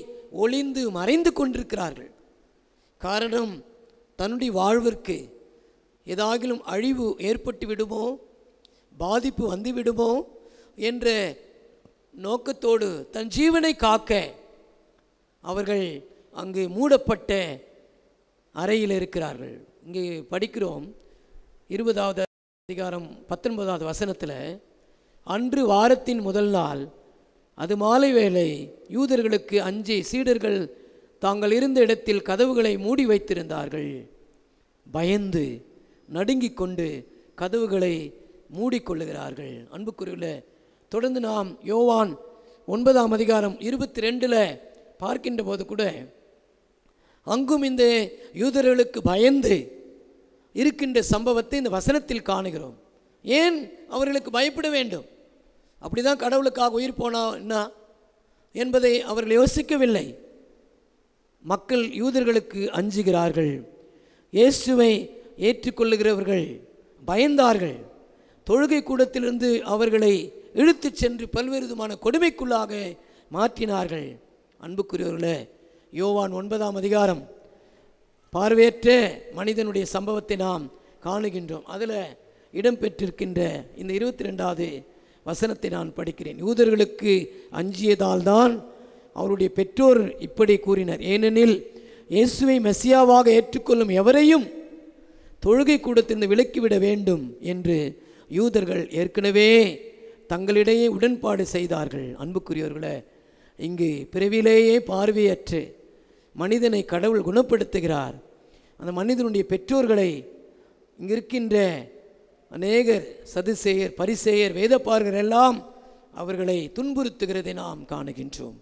ஒளிந்து மறைந்து கொண்டிருக்கிறார்கள். காரணம், தன்னுடைய வாழ்விற்கு ஏதாகிலும் அழிவு ஏற்பட்டு விடுமோ, பாதிப்பு வந்து விடுமோ என்ற நோக்கத்தோடு தன் ஜீவனை காக்க அவர்கள் அங்கு மூடப்பட்ட அறையில் இருக்கிறார்கள். இங்கே படிக்கிறோம் 20வது அதிகாரம் 19வது வசனத்தில், அன்று வாரத்தின் முதல் நாள் அது மாலை வேளை, யூதர்களுக்கு அஞ்சி சீடர்கள் தாங்கள் இருந்த இடத்தில் கதவுகளை மூடி வைத்திருந்தார்கள். பயந்து நடுங்கிக் கொண்டு கதவுகளை மூடிக்கொள்ளுகிறார்கள். அன்புக்குரியவர்களே, தொடர்ந்து நாம் யோவான் 9ஆம் அதிகாரம் 22 பார்க்கின்ற போது கூட அங்கும் இந்த யூதர்களுக்கு பயந்து இருக்கின்ற சம்பவத்தை இந்த வசனத்தில் காணுகிறோம். ஏன் அவர்களுக்கு பயப்பட வேண்டும்? அப்படிதான் கடவுளுக்காக உயிர் போனா என்ன என்பதை அவர்கள் யோசிக்கவில்லை. மக்கள் யூதர்களுக்கு அஞ்சுகிறார்கள். இயேசுவை ஏற்றுக்கொள்ளுகிறவர்கள் பயந்தார்கள். தொழுகை கூடத்திலிருந்து அவர்களை இழுத்துச் சென்று பல்வேறு விதமான கொடுமைக்குள்ளாக மாற்றினார்கள். அன்புக்குரியவர்களே, யோவான் 9ஆம் அதிகாரம் பார்வையற்ற மனிதனுடைய சம்பவத்தை நாம் காணுகின்றோம். அதில் இடம்பெற்றிருக்கின்ற இந்த 22வது வசனத்தை நான் படிக்கிறேன். யூதர்களுக்கு அஞ்சியதால் தான் அவருடைய பெற்றோர் இப்படி கூறினர். ஏனெனில் இயேசுவை மெசியாவாக ஏற்றுக்கொள்ளும் எவரையும் தொழுகை கூடத்திலிருந்து விலக்கிவிட வேண்டும் என்று யூதர்கள் ஏற்கனவே தங்களிடையே உடன்பாடு செய்தார்கள். அன்புக்குரியவர்களே, இங்கு பிறவிலேயே பார்வையற்று மனிதனை கடவுள் குணப்படுத்துகிறார். அந்த மனிதனுடைய பெற்றோர்களை இங்கு இருக்கின்ற அநேகர் சதுசேயர், பரிசேயர், வேதப்பாரகர் எல்லாம் அவர்களை துன்புறுத்துகிறதை நாம் காணுகின்றோம்.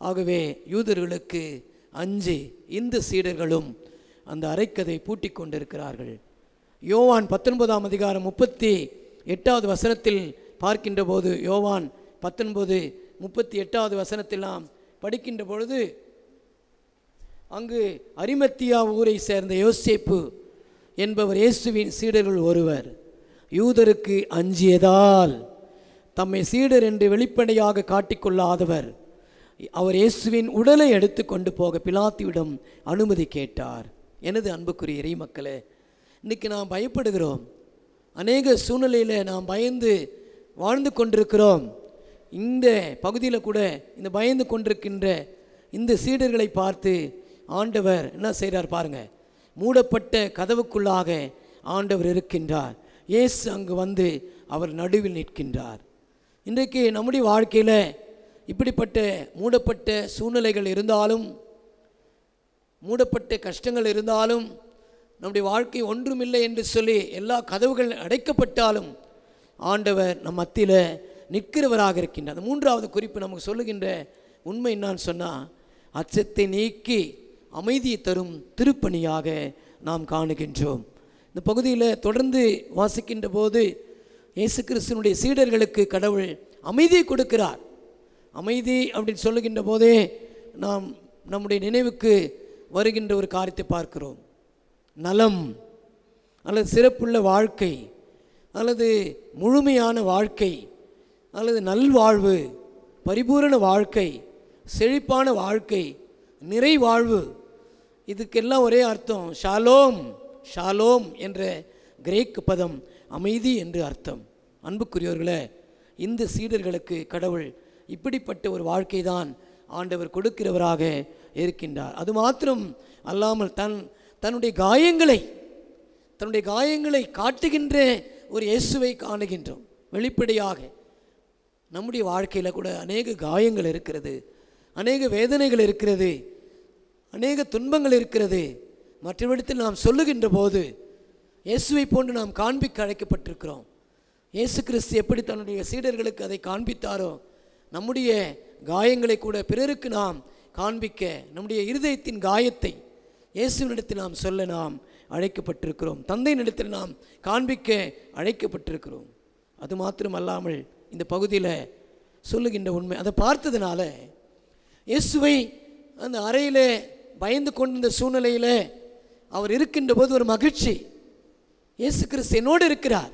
ஆகவே யூதர்களுக்கு அஞ்சி இந்த சீடர்களும் அந்த அரைக்கதை பூட்டிக் கொண்டிருக்கிறார்கள். யோவான் 19ஆம் அதிகாரம் 38வது வசனத்தில் பார்க்கின்ற போது, யோவான் 19:38வது வசனத்தில் நாம் படிக்கின்ற பொழுது, அங்கு அரிமத்தியா ஊரை சேர்ந்த யோசேப்பு என்பவர் இயேசுவின் சீடர்கள் ஒருவர். யூதருக்கு அஞ்சியதால் தம்மை சீடர் என்று வெளிப்படையாக காட்டிக்கொள்ளாதவர் அவர் இயேசுவின் உடலை எடுத்து கொண்டு போக பிலாத்துவிடம் அனுமதி கேட்டார். எனது அன்புக்குரிய இறைமக்களே, இன்றைக்கி நாம் பயப்படுகிறோம். அநேக சூழ்நிலையில் நாம் பயந்து வாழ்ந்து கொண்டிருக்கிறோம். இந்த பகுதியில் கூட இந்த பயந்து கொண்டிருக்கின்ற இந்த சீடர்களை பார்த்து ஆண்டவர் என்ன செய்கிறார் பாருங்க. மூடப்பட்ட கதவுக்குள்ளாக ஆண்டவர் இருக்கின்றார். இயேசு அங்கு வந்து அவர் நடுவில் நிற்கின்றார். இன்றைக்கு நம்முடைய வாழ்க்கையில் இப்படிப்பட்ட மூடப்பட்ட சூழ்நிலைகள் இருந்தாலும், மூடப்பட்ட கஷ்டங்கள் இருந்தாலும், நம்முடைய வாழ்க்கை ஒன்றுமில்லை என்று சொல்லி எல்லா கதவுகள் அடைக்கப்பட்டாலும் ஆண்டவர் நம் மத்தியில் நிற்கிறவராக இருக்கின்றார். அந்த மூன்றாவது குறிப்பு நமக்கு சொல்லுகின்ற உண்மை என்னான்னு சொன்னால், அச்சத்தை நீக்கி அமைதியை தரும் திருப்பணியாக நாம் காணுகின்றோம். இந்த பகுதியில் தொடர்ந்து வாசிக்கின்ற போது இயேசு கிறிஸ்துவினுடைய சீடர்களுக்கு கடவுள் அமைதியை கொடுக்கிறார். அமைதி அப்படின்னு சொல்லுகின்ற போதே நாம் நம்முடைய நினைவுக்கு வருகின்ற ஒரு காரியத்தை பார்க்கிறோம். நலம் அல்லது சிறப்புள்ள வாழ்க்கை அல்லது முழுமையான வாழ்க்கை அல்லது நல்வாழ்வு, பரிபூரண வாழ்க்கை, செழிப்பான வாழ்க்கை, நிறைவாழ்வு, இதுக்கெல்லாம் ஒரே அர்த்தம் ஷாலோம். ஷாலோம் என்ற கிரேக்கு பதம் அமைதி என்று அர்த்தம். அன்புக்குரியவர்களே, இந்த சீடர்களுக்கு கடவுள் இப்படிப்பட்ட ஒரு வாழ்க்கை தான் ஆண்டவர் கொடுக்கிறவராக இருக்கின்றார். அது மாத்திரம் அல்லாமல் தன்னுடைய காயங்களை காட்டுகின்ற ஒரு இயேசுவை காணுகின்றோம். வெளிப்படையாக நம்முடைய வாழ்க்கையில் கூட அநேக காயங்கள் இருக்கிறது, அநேக வேதனைகள் இருக்கிறது, அநேக துன்பங்கள் இருக்கிறது. மற்றவரிடத்தில் நாம் சொல்லுகின்ற போது இயேசுவை போன்று நாம் காண்பிக்க அழைக்கப்பட்டிருக்கிறோம். இயேசு கிறிஸ்து எப்படி தன்னுடைய சீடர்களுக்கு அதை காண்பித்தாரோ, நம்முடைய காயங்களை கூட பிறருக்கு நாம் காண்பிக்க, நம்முடைய இருதயத்தின் காயத்தை இயேசுவினிடத்தில் நாம் சொல்ல நாம் அழைக்கப்பட்டிருக்கிறோம். தந்தையினிடத்தில் நாம் காண்பிக்க அழைக்கப்பட்டிருக்கிறோம். அது மாத்திரம் அல்லாமல் இந்த பகுதியில் சொல்லுகின்ற உண்மை, அதை பார்த்ததுனால இயேசுவை அந்த அறையில் பயந்து கொண்டிருந்த சூழ்நிலையில் அவர் இருக்கின்ற போது ஒரு மகிழ்ச்சி. இயேசு கிறிஸ்து என்னோடு இருக்கிறார்,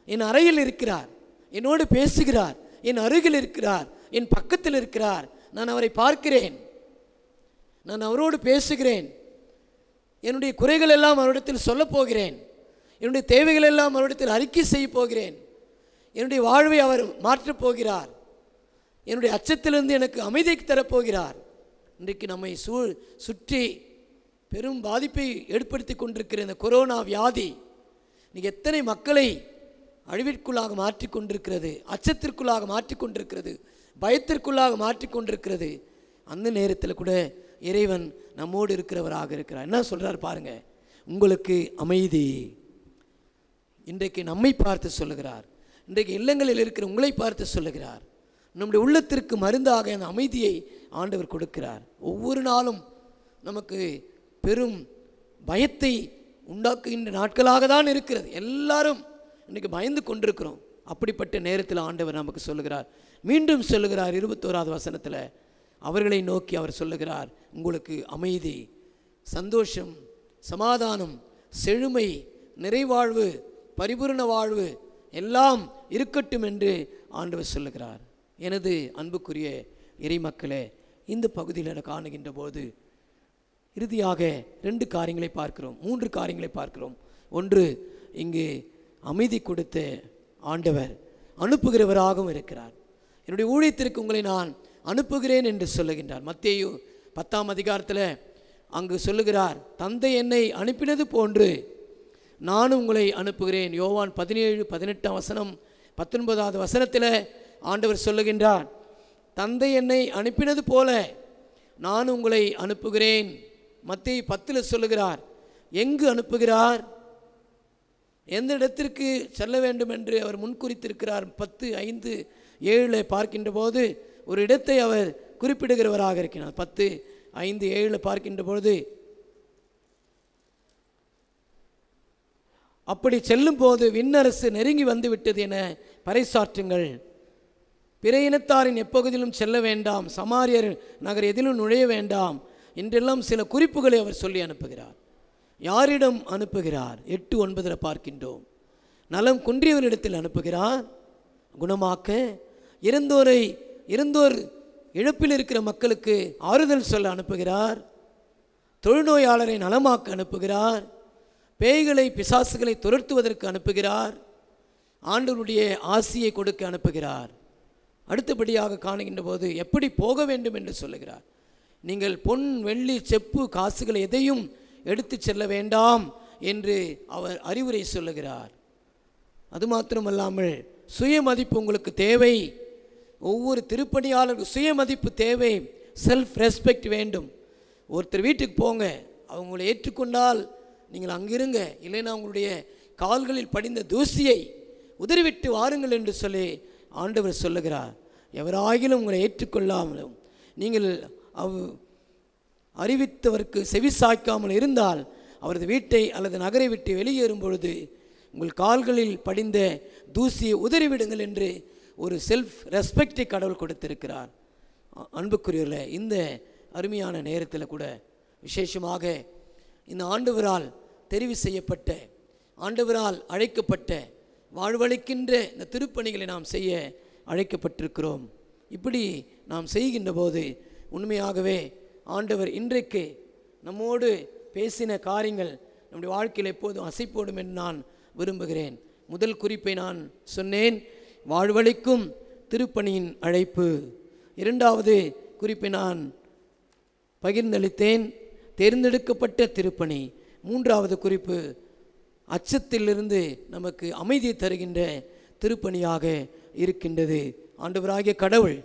என் அறையில் இருக்கிறார், என்னோடு பேசுகிறார், என் அருகில் இருக்கிறார், என் பக்கத்தில் இருக்கிறார். நான் அவரை பார்க்கிறேன், நான் அவரோடு பேசுகிறேன், என்னுடைய குறைகள் எல்லாம் அவரிடத்தில் சொல்லப் போகிறேன், என்னுடைய தேவைகள் எல்லாம் அவரிடத்தில் அறிக்கை செய்ய போகிறேன், என்னுடைய வாழ்வை அவர் மாற்றப் போகிறார், என்னுடைய அச்சத்திலிருந்து எனக்கு அமைதியை தரப்போகிறார். இன்றைக்கு நம்மை சுற்றி பெரும் பாதிப்பை ஏற்படுத்தி கொண்டிருக்கிற இந்த கொரோனா வியாதி இன்றைக்கி எத்தனை மக்களை அழிவிற்குள்ளாக மாற்றிக்கொண்டிருக்கிறது, அச்சத்திற்குள்ளாக மாற்றிக்கொண்டிருக்கிறது, பயத்திற்குள்ளாக மாற்றிக்கொண்டிருக்கிறது. அந்த நேரத்தில் கூட இறைவன் நம்மோடு இருக்கிறவராக இருக்கிறார். என்ன சொல்கிறார் பாருங்க, உங்களுக்கு அமைதி. இன்றைக்கு நம்மை பார்த்து சொல்லுகிறார், இன்றைக்கு இல்லங்களில் இருக்கிற உங்களை பார்த்து சொல்லுகிறார். நம்முடைய உள்ளத்திற்கு மருந்தாக அந்த அமைதியை ஆண்டவர் கொடுக்கிறார். ஒவ்வொரு நாளும் நமக்கு பெரும் பயத்தை உண்டாக்குகின்ற நாட்களாக தான் இருக்கிறது. எல்லாரும் இன்றைக்கு பயந்து கொண்டிருக்கிறோம். அப்படிப்பட்ட நேரத்தில் ஆண்டவர் நமக்கு சொல்லுகிறார், மீண்டும் சொல்லுகிறார் 21வது வசனத்தில், அவர்களை நோக்கி அவர் சொல்லுகிறார், உங்களுக்கு அமைதி, சந்தோஷம், சமாதானம், செழுமை, நிறைவாழ்வு, பரிபூரண வாழ்வு எல்லாம் இருக்கட்டும் என்று ஆண்டவர் சொல்லுகிறார். எனது அன்புக்குரிய இறைமக்களே, இந்த பகுதியில் காணுகின்ற போது இறுதியாக 2 காரியங்களை பார்க்கிறோம், 3 காரியங்களை பார்க்கிறோம். ஒன்று, இங்கு அமைதி கொடுத்த ஆண்டவர் அனுப்புகிறவராகவும் இருக்கிறார். என்னுடைய ஊழியத்திற்கு உங்களை நான் அனுப்புகிறேன் என்று சொல்லுகின்றார். மத்தேயு 10ஆம் அதிகாரத்தில் அங்கு சொல்லுகிறார், தந்தை என்னை அனுப்பினது போன்று நானும் உங்களை அனுப்புகிறேன். யோவான் 17:18 19வது வசனத்தில் ஆண்டவர் சொல்லுகின்றார், தந்தை என்னை அனுப்பினது போல நான் உங்களை அனுப்புகிறேன். மத்தேயு 10 சொல்லுகிறார், எங்கு அனுப்புகிறார், எந்த இடத்திற்கு செல்ல வேண்டும் என்று அவர் முன்குறித்திருக்கிறார். 10:5-7 பார்க்கின்ற போது ஒரு இடத்தை அவர் குறிப்பிடுகிறவராக இருக்கிறார். 10:5-7 பார்க்கின்ற பொழுது, அப்படி செல்லும் போது விண்ணரசு நெருங்கி வந்து விட்டது என பறைசாற்றுங்கள். பிற இனத்தாரின் எப்பகுதியிலும் செல்ல வேண்டாம், சமாரியர் நகர் எதிலும் நுழைய வேண்டாம் என்றெல்லாம் சில குறிப்புகளை அவர் சொல்லி அனுப்புகிறார். யாரிடம் அனுப்புகிறார்? 8-9 பார்க்கின்றோம். நலம் குன்றியவரிடத்தில் அனுப்புகிறார் குணமாக்க, இறந்தோர் இழப்பில் இருக்கிற மக்களுக்கு ஆறுதல் சொல்ல அனுப்புகிறார், தொழுநோயாளரை நலமாக்க அனுப்புகிறார், பேய்களை பிசாசுகளை துரத்துவதற்கு அனுப்புகிறார், ஆண்டவருடைய ஆசியை கொடுக்க அனுப்புகிறார். அடுத்தபடியாக காணுகின்ற போது எப்படி போக வேண்டும் என்று சொல்லுகிறார். நீங்கள் பொன் வெள்ளி செப்பு காசுகளை எதையும் எடுத்து செல்ல வேண்டாம் என்று அவர் அறிவுரை சொல்லுகிறார். அது மாத்திரமல்லாமல் சுயமதிப்பு உங்களுக்கு தேவை. ஒவ்வொரு திருப்பணியாளருக்கு சுயமதிப்பு தேவை, செல்ஃப் ரெஸ்பெக்ட் வேண்டும். ஒருத்தர் வீட்டுக்கு போங்க, அவங்களை ஏற்றுக்கொண்டால் நீங்கள் அங்கிருங்க, இல்லைன்னா அவங்களுடைய கால்களில் படிந்த தூசியை உதறிவிட்டு வாருங்கள் என்று சொல்லி ஆண்டவர் சொல்லுகிறார். எவராகிலும் உங்களை ஏற்றுக்கொள்ளாமலும் நீங்கள் அறிவித்தவருக்கு செவி சாய்க்காமல் இருந்தால் அவரது வீட்டை அல்லது நகரை விட்டு வெளியேறும் பொழுது உங்கள் கால்களில் படிந்த தூசியை உதறிவிடுங்கள் என்று ஒரு செல்ஃப் ரெஸ்பெக்டை கடவுள் கொடுத்திருக்கிறார். அன்புக்குரியவர்களே, இந்த அருமையான நேரத்தில் கூட விசேஷமாக இந்த ஆண்டவரால் தெரிவு செய்யப்பட்ட, ஆண்டவரால் அழைக்கப்பட்ட, வாழ்வளிக்கின்ற இந்த திருப்பணிகளை நாம் செய்ய அழைக்கப்பட்டிருக்கிறோம். இப்படி நாம் செய்கின்ற போது உண்மையாகவே ஆண்டவர் இன்றைக்கு நம்மோடு பேசின காரியங்கள் நம்முடைய வாழ்க்கையில் எப்போதும் அசைப்போடும் என்று நான் விரும்புகிறேன். முதல் குறிப்பை நான் சொன்னேன், வாழ்வளிக்கும் திருப்பணியின் அழைப்பு. இரண்டாவது குறிப்பை நான் பகிர்ந்தளித்தேன், தேர்ந்தெடுக்கப்பட்ட திருப்பணி. மூன்றாவது குறிப்பு, அச்சத்திலிருந்து நமக்கு அமைதி தருகின்ற திருப்பணியாக இருக்கின்றது. ஆண்டவராகிய கடவுள்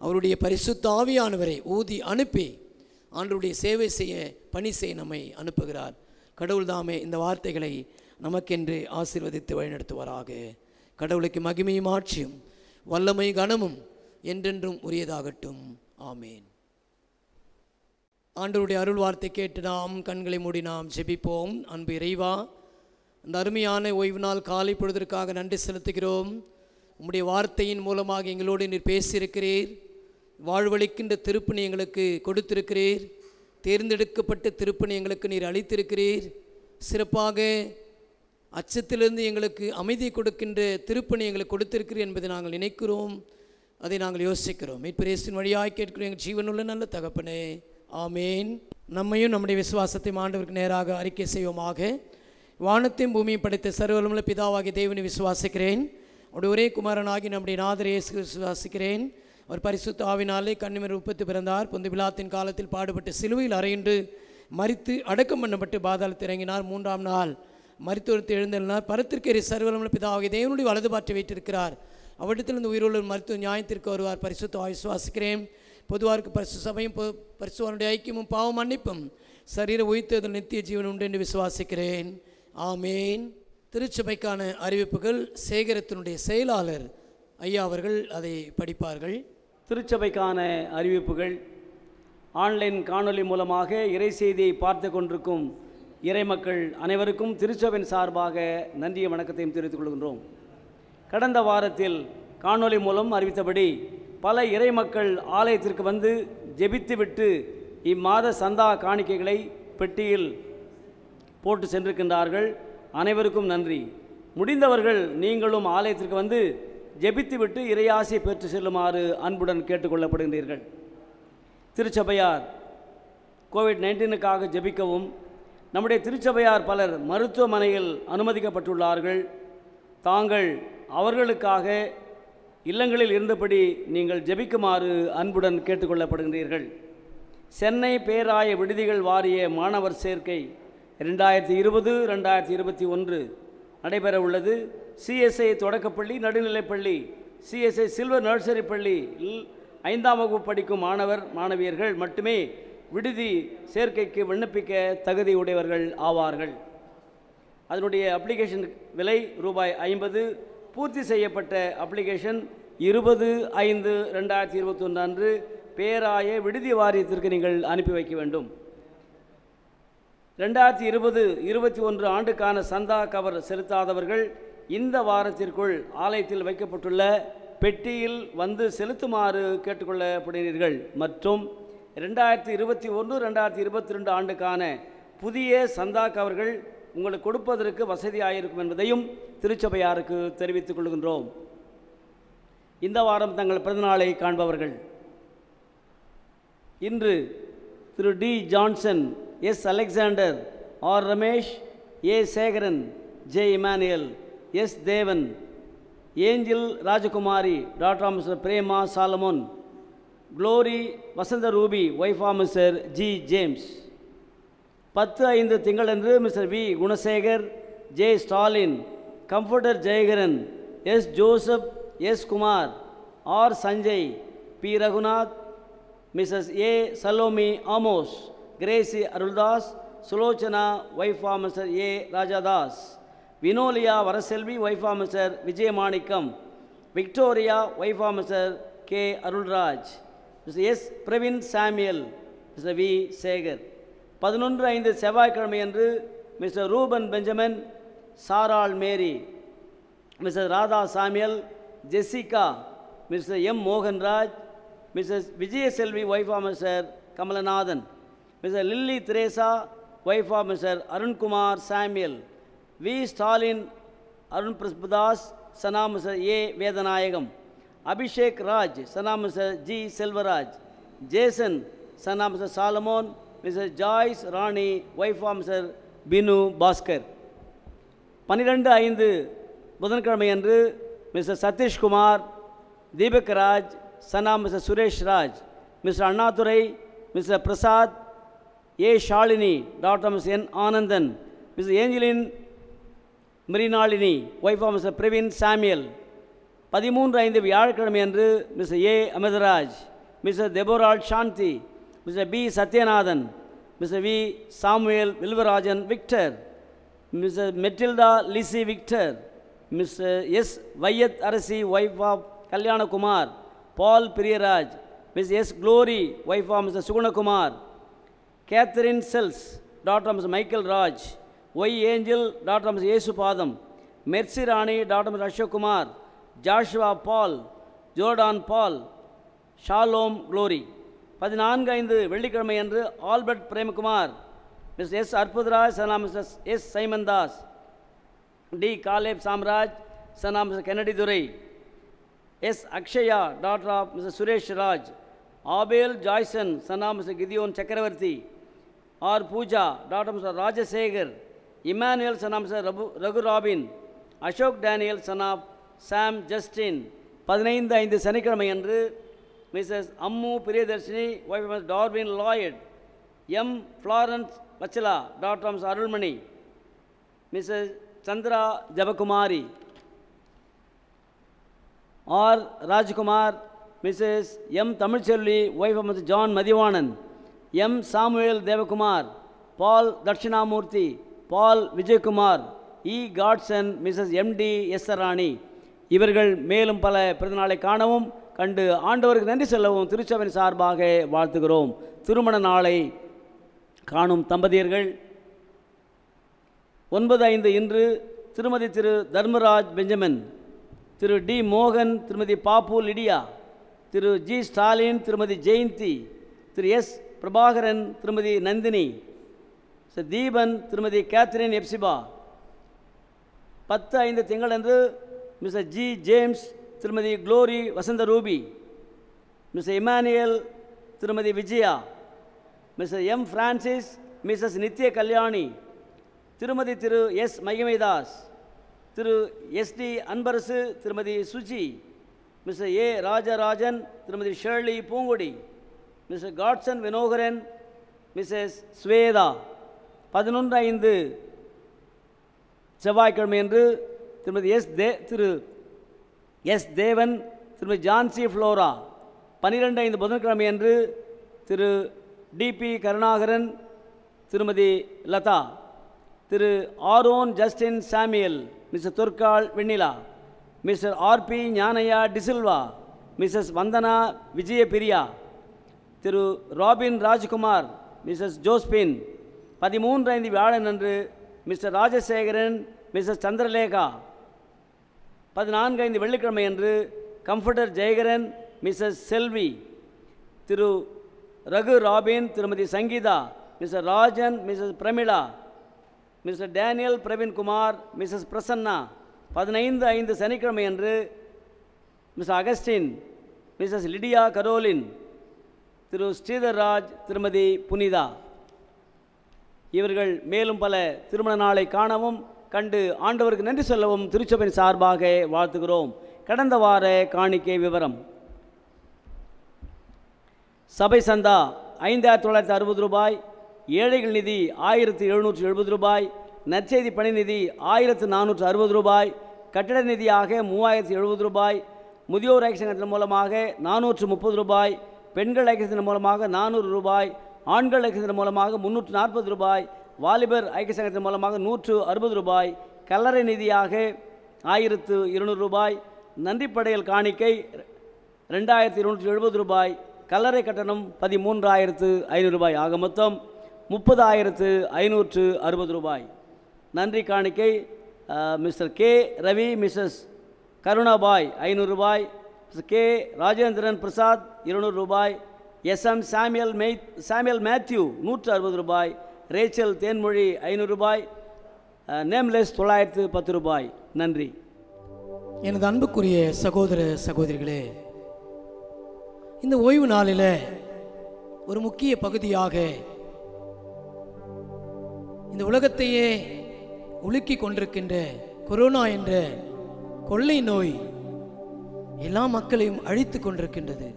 அவருடைய பரிசுத்த ஆவியானவரை ஊதி அனுப்பி ஆண்டவருடைய சேவை செய்ய, பணி செய்ய நம்மை அனுப்புகிறார். கடவுள் தாமே இந்த வார்த்தைகளை நமக்கென்று ஆசீர்வதித்து வழிநடத்துவாராக. கடவுளுக்கு மகிமையும் ஆட்சியும் வல்லமை கனமும் என்றென்றும் உரியதாகட்டும். ஆமேன். ஆண்டவருடைய அருள் வார்த்தை கேட்டு நாம் கண்களை மூடி நாம் ஜெபிப்போம். அன்பு இறைவா, அந்த அருமையான ஓய்வு நாள் காலை பொழுதற்காக நன்றி செலுத்துகிறோம். உம்முடைய வார்த்தையின் மூலமாக எங்களோடு நீர் பேசியிருக்கிறீர். வாழ்வளிக்கின்ற திருப்பணி எங்களுக்கு கொடுத்திருக்கிறீர். தேர்ந்தெடுக்கப்பட்ட திருப்பணி எங்களுக்கு நீர் அளித்திருக்கிறீர். சிறப்பாக அச்சத்திலிருந்து எங்களுக்கு அமைதி கொடுக்கின்ற திருப்பணி எங்களுக்கு கொடுத்திருக்கிறீர் என்பதை நாங்கள் நினைக்கிறோம், அதை நாங்கள் யோசிக்கிறோம். மீட்பர் இயேசுவின் வழியாக கேட்கிறோம் எங்கள் ஜீவனுள்ள நல்ல தகப்பனே, ஆமேன். நம்மையும் நம்முடைய விசுவாசத்தை ஆண்டவருக்கு நேராக அறிக்கை செய்வோமாக. வானத்தையும் பூமியும் படைத்த சர்வவல்லமையுள்ள பிதாவாகிய தேவனை விசுவாசிக்கிறேன். அவருடைய ஒரே குமாரனாகி நம்முடைய நாதர் இயேசு விசுவாசிக்கிறேன். அவர் பரிசுத்த ஆவினாலே கன்னிமரி உற்பத்தி பிறந்தார். பொந்து பிலாத்தின் காலத்தில் பாடுபட்டு சிலுவையில் அறையுண்டு மரித்து அடக்கம் பண்ணப்பட்டு பாதாளத்தில் இறங்கினார். 3ஆம் நாள் மரித்தோர்த்து எழுந்தெழுந்தார். பரத்திற்கேறி சர்வவல்லமையுள்ள பிதாவாகிய தேவனுடைய வலது பாற்றை வைத்திருக்கிறார். அவரிடத்திலிருந்து உயிரோடு மருத்துவ நியாயத்திற்கு வருவார். பரிசுத்த விசுவாசிக்கிறேன். பொதுவாருக்கு பரிசு சபையும் பரிசுவனுடைய ஐக்கியமும் பாவம் மன்னிப்பும் சரீர உயிர்த்தெழுதல் நித்திய ஜீவன் உண்டு என்று விசுவாசிக்கிறேன். ஆமேன். திருச்சபைக்கான அறிவிப்புகள் சேகரத்தினுடைய செயலாளர் ஐயா அவர்கள் அதை படிப்பார்கள். திருச்சபைக்கான அறிவிப்புகள். ஆன்லைன் காணொளி மூலமாக இறை செய்தியை பார்த்து கொண்டிருக்கும் இறைமக்கள் அனைவருக்கும் திருச்சபையின் சார்பாக நன்றிய வணக்கத்தையும் தெரிவித்துக் கொள்கின்றோம். கடந்த வாரத்தில் காணொளி மூலம் அறிவித்தபடி பல இறைமக்கள் ஆலயத்திற்கு வந்து ஜெபித்துவிட்டு இம்மாத சந்தா காணிக்கைகளை பெட்டியில் போட்டு சென்றிருக்கின்றார்கள். அனைவருக்கும் நன்றி. முடிந்தவர்கள் நீங்களும் ஆலயத்திற்கு வந்து ஜெபித்துவிட்டு இறையாசியை பெற்று செல்லுமாறு அன்புடன் கேட்டுக்கொள்ளப்படுகின்றீர்கள். திருச்சபையார் கோவிட்-19க்காக ஜெபிக்கவும், நம்முடைய திருச்சபையார் பலர் மருத்துவமனையில் அனுமதிக்கப்பட்டுள்ளார்கள். தாங்கள் அவர்களுக்காக இல்லங்களில் இருந்தபடி நீங்கள் ஜெபிக்குமாறு அன்புடன் கேட்டுக்கொள்ளப்படுகின்றீர்கள். சென்னை பேராய விடுதிகள் வாரிய மாணவர் சேர்க்கை 2020-2021 நடைபெற உள்ளது. சிஎஸ்ஐ தொடக்கப்பள்ளி, நடுநிலைப்பள்ளி, சிஎஸ்ஐ சில்வர் நர்சரி பள்ளியில் 5ஆம் வகுப்பு படிக்கும் மாணவர் மாணவியர்கள் மட்டுமே விடுதி சேர்க்கைக்கு விண்ணப்பிக்க தகுதியுடையவர்கள் ஆவார்கள். அதனுடைய அப்ளிகேஷன் விலை ரூபாய் 50. பூர்த்தி செய்யப்பட்ட அப்ளிகேஷன் 20/5/2021 அன்று பேராய விடுதி வாரியத்திற்கு நீங்கள் அனுப்பி வைக்க வேண்டும். 2020-21 ஆண்டுக்கான சந்தா கவர் செலுத்தாதவர்கள் இந்த வாரத்திற்குள் ஆலயத்தில் வைக்கப்பட்டுள்ள பெட்டியில் வந்து செலுத்துமாறு கேட்டுக்கொள்ளப்படுகிறீர்கள். மற்றும் 2021-2022 ஆண்டுக்கான புதிய சந்தா கவர்கள் உங்களுக்கு கொடுப்பதற்கு வசதியாயிருக்கும் என்பதையும் திருச்சபையாருக்கு தெரிவித்துக் கொள்கின்றோம். இந்த வாரம் தங்கள் பிறந்தநாளை காண்பவர்கள்: இன்று திரு T Johnson, S Alexander, R Ramesh, A Sekaran, J Emmanuel, S Devan, Angel Rajakumari, doctor mister Prema Solomon, Glory Vasantha Ruby, wife of mister G James. 10/5 திங்களன்று mister V Gunasekar, J Stalin, comforter Jeyakaran, S Joseph, S Kumar, R Sanjay, P Raghunath, missus A Salome Amos, Gracy Aruldas, Sulochana, wife of mister A Rajadas, Vinolia Varaselvi, wife of mister Vijayamanickam, Victoria, wife of mister K Arulraj, mister S Praveen Samuel, mister V Sekar. 11/5 செவ்வாய்க்கிழமையன்று mister Reuben Benjamin, Saral Mary, mister Radha Samuel, Jessica, mister M Mohanraj, missus Vijayaselvi, wife of mister Kamalanathan, mister Lily Theresa, wife of mister Arunkumar Samuel, V Stalin, Arun Prabhudas, son of mister A Vedanayagam, Abhishek Raj, son of mister G Selvaraj, Jason, son of mister Solomon, mister Joyce Rani, wife of mister Binu Bhaskar. 12/5 புதன்கிழமையன்று mister Sathishkumar, Deepak Raj, son of mister Suresh Raj, mister Annadurai, mister Prasad, A Shalini, doctor mister N Anandan, mister Angeline Mrinalini, wife of mister Praveen Samuel. 13/5 வியாழக்கிழமையன்று mister A Amirtharaj, mister Deborah Shanthi, mister P Sathyanathan, mister V Samuel Vilvarajan Victor, mister Matilda Lizzy Victor, mister S Vaiyath Arasi, wife of Kalyanakumar, Paul Priyaraj, miss S Glory, wife of mister Sugunakumar, Catherine Sells, doctor mister Michael Raj, Y Angel, doctor mister Yesupatham, Mercy Rani, doctor mister Ashokkumar, Joshua Paul, Jordan Paul, Shalom Glory. 14/5 வெள்ளிக்கிழமையன்று Albert Premakumar, mister S Arputharaj, son of mister S Simondas, T Caleb Samraj, son of mister Kennedy Durai, S Akshaya, doctor of mister Suresh Raj, Abel Joyson, son of mister Gideon Chakravarthy, R Pooja, doctor mister Rajasekar, Emmanuel, son of mister Raghu Robin, Ashok Daniel, son of Sam Justin. 15/5 சனிக்கிழமையன்று missus Ammu Priyadharshini, wife miss Darwin Lloyd, M Florence Vatsala, doctor miss Arulmani, missus Chandra Jebakumari, R Rajkumar, missus M Tamilselvi, wife miss John Mathivanan, M Samuel Devakumar, Paul Dakshinamurthy, Paul Vijayakumar, E Godson, missus MD S Rani. இவர்கள் மேலும் பல பிறந்தநாளை காணவும் கண்டு ஆண்டவருக்கு நன்றி சொல்லவும் திருச்சபையின் சார்பாக வாழ்த்துகிறோம். திருமண நாளை காணும் தம்பதியர்கள்: 9/5 இன்று திருமதி திரு தர்மராஜ் பெஞ்சமின், திரு டி மோகன், திருமதி பாப்பு லிடியா, திரு ஜி ஸ்டாலின், திருமதி ஜெயந்தி, திரு எஸ் பிரபாகரன், திருமதி நந்தினி, தீபன், திருமதி கேத்ரின் எப்சிபா. 10/5 திங்களன்று மிஸ்டர் ஜி ஜேம்ஸ், திருமதி Glory Vasantha Ruby, Mister Emmanuel, திருமதி Vijaya, Mister M Francis, Mrs Nithya Kalyani, திருமதி திரு எஸ் மகிமைதாஸ், திரு எஸ்டி அன்பரசு, திருமதி சுஜி, மிஸ்டர் ஏ ராஜராஜன், திருமதி Shirley Poongudi, Mister Godson Vinokaran, Mrs Swetha. 11:05 செவ்வாய்க்கிழமை அன்று திரு எஸ் தேவன், திருமதி ஜான்சி ஃப்ளோரா. 12:05 புதன்கிழமை அன்று திரு டிபி கருணாகரன், திருமதி லதா. திரு Aaron Justin Samuel, mister Durgal Vennila, mister RP Gnanaiah D'Silva, missus Vandana Vijayapriya, திரு ராபின் ராஜ்குமார், மிஸ்ஸஸ் ஜோஸ்பின். 13:05 வியாழன் அன்று மிஸ்டர் ராஜசேகரன், மிஸ்ஸஸ் சந்திரலேகா. 14:05 வெள்ளிக்கிழமை அன்று கம்ஃபர்டர் ஜெயகரன், மிஸ்ஸஸ் செல்வி, திரு ரகு ராபின், திருமதி Sangeetha, mister Rajan, missus Pramila, mister Daniel Praveenkumar, missus Prasanna. 15:05 சனிக்கிழமை அன்று mister Augustine, missus Lydia Caroline, திரு ஸ்ரீதர்ராஜ், திருமதி புனிதா. இவர்கள் மேலும் பல திருமண நாளை காணவும் கண்டு ஆண்டவருக்கு நன்றி சொல்லவும் திருச்சபையின் சார்பாக வாழ்த்துகிறோம். கடந்த வார காணிக்கை விவரம்: சபை சந்தா 5,960 ரூபாய், ஏழைகள் நிதி 1,770 ரூபாய், நற்செய்தி பணி நிதி 1,460 ரூபாய், கட்டட நிதியாக 3,070 ரூபாய், முதியோர் ஐக்கிய சங்கத்தின் மூலமாக 430 ரூபாய், பெண்கள் ஐக்கியத்தின் மூலமாக 400 ரூபாய், ஆண்கள் ஐக்கியத்தின் மூலமாக 340 ரூபாய், வாலிபர் ஐக்கிய சங்கத்தின் மூலமாக 160 ரூபாய், கல்லறை நிதியாக 1,200 ரூபாய், நன்றிப்படையல் காணிக்கை 2,270 ரூபாய், கல்லறை கட்டணம் 13,500 ரூபாய். ஆக மொத்தம் 30,560 ரூபாய். நன்றி காணிக்கை மிஸ்டர் கே ரவி, மிஸ்ஸஸ் கருணாபாய் 500 ரூபாய், கே ராஜேந்திரன் பிரசாத் 200 ரூபாய், எஸ்எம் சாமியல் மேத்யூ 160 ரூபாய், ரேச்சல் தேன்மொழி 500 ரூபாய், நேம்லெஸ் 910 ரூபாய். நன்றி. எனது அன்புக்குரிய சகோதர சகோதரிகளே, இந்த ஓய்வு நாளில் ஒரு முக்கிய பகுதியாக இந்த உலகத்தையே உலுக்கி கொண்டிருக்கின்ற கொரோனா என்ற கொள்ளை நோய் எல்லா மக்களையும் அழித்து கொண்டிருக்கின்றது.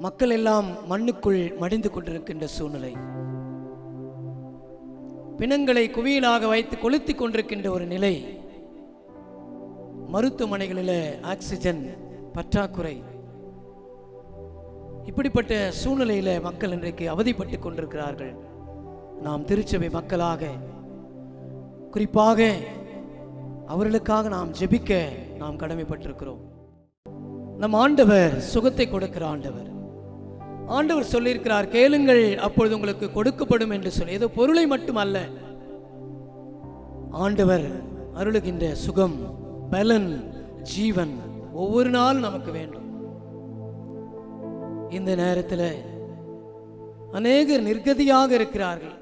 மக்கள் எல்லாம் மண்ணுக்குள் மடிந்து கொண்டிருக்கின்ற சூழ்நிலை, பிணங்களை குவியலாக வைத்து கொளுத்தி கொண்டிருக்கின்ற ஒரு நிலை, மருத்துவமனைகளில் ஆக்சிஜன் பற்றாக்குறை. இப்படிப்பட்ட சூழ்நிலையில் மக்கள் இன்றைக்கு அவதிப்பட்டு கொண்டிருக்கிறார்கள். நாம் திருச்சபை மக்களாக குறிப்பாக அவர்களுக்காக நாம் ஜெபிக்க நாம் கடமைப்பட்டிருக்கிறோம். நம் ஆண்டவர் சுகத்தை கொடுக்கிற ஆண்டவர். ஆண்டவர் சொல்லியிருக்கிறார், கேளுங்கள் அப்பொழுது உங்களுக்கு கொடுக்கப்படும் என்று சொல்லி. ஏதோ பொருளை மட்டுமல்ல, ஆண்டவர் அருளுகின்ற சுகம், பலன், ஜீவன் ஒவ்வொரு நாளும் நமக்கு வேண்டும். இந்த நேரத்தில் அநேகர் நிர்கதியாக இருக்கிறார்கள்.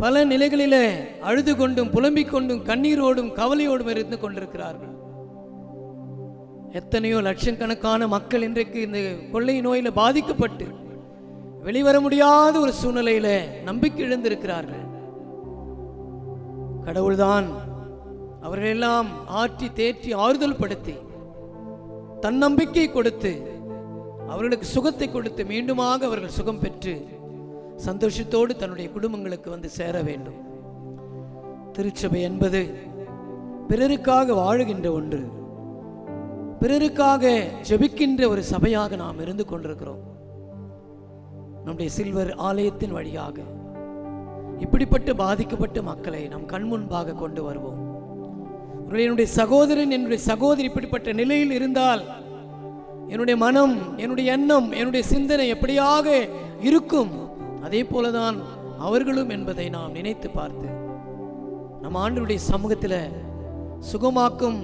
பல நிலைகளிலே அழுது கொண்டும் புலம்பிக் கொண்டும் கண்ணீரோடும் கவலையோடும் இருந்து கொண்டிருக்கிறார்கள். எத்தனையோ லட்சக்கணக்கான மக்கள் இன்றைக்கு இந்த கொள்ளை நோயில பாதிக்கப்பட்டு வெளிவர முடியாத ஒரு சூழ்நிலையில நம்பிக்கை இழந்திருக்கிறார்கள். கடவுள்தான் அவர்களெல்லாம் ஆற்றி தேற்றி ஆறுதல் படுத்தி தன்னம்பிக்கை கொடுத்து அவர்களுக்கு சுகத்தை கொடுத்து மீண்டுமாக அவர்கள் சுகம் பெற்று சந்தோஷத்தோடு தன்னுடைய குடும்பங்களுக்கு வந்து சேர வேண்டும். திருச்சபை என்பது பிறருக்காக வாழுகின்ற ஒன்று, பிறருக்காக ஜெபிக்கின்ற ஒரு சபையாக நாம் இருந்து கொண்டிருக்கிறோம். நம்முடைய சில்வர் ஆலயத்தின் வழியாக இப்படிப்பட்ட பாதிக்கப்பட்ட மக்களை நம் கண் முன்பாக கொண்டு வருவோம். என்னுடைய சகோதரன், என்னுடைய சகோதரி இப்படிப்பட்ட நிலையில் இருந்தால் என்னுடைய மனம், என்னுடைய எண்ணம், என்னுடைய சிந்தனை எப்படியாக இருக்கும், அதே போலதான் அவர்களும் என்பதை நாம் நினைத்து பார்த்து நம் ஆண்டவருடைய சமூகத்தில் சுகமாக்கும்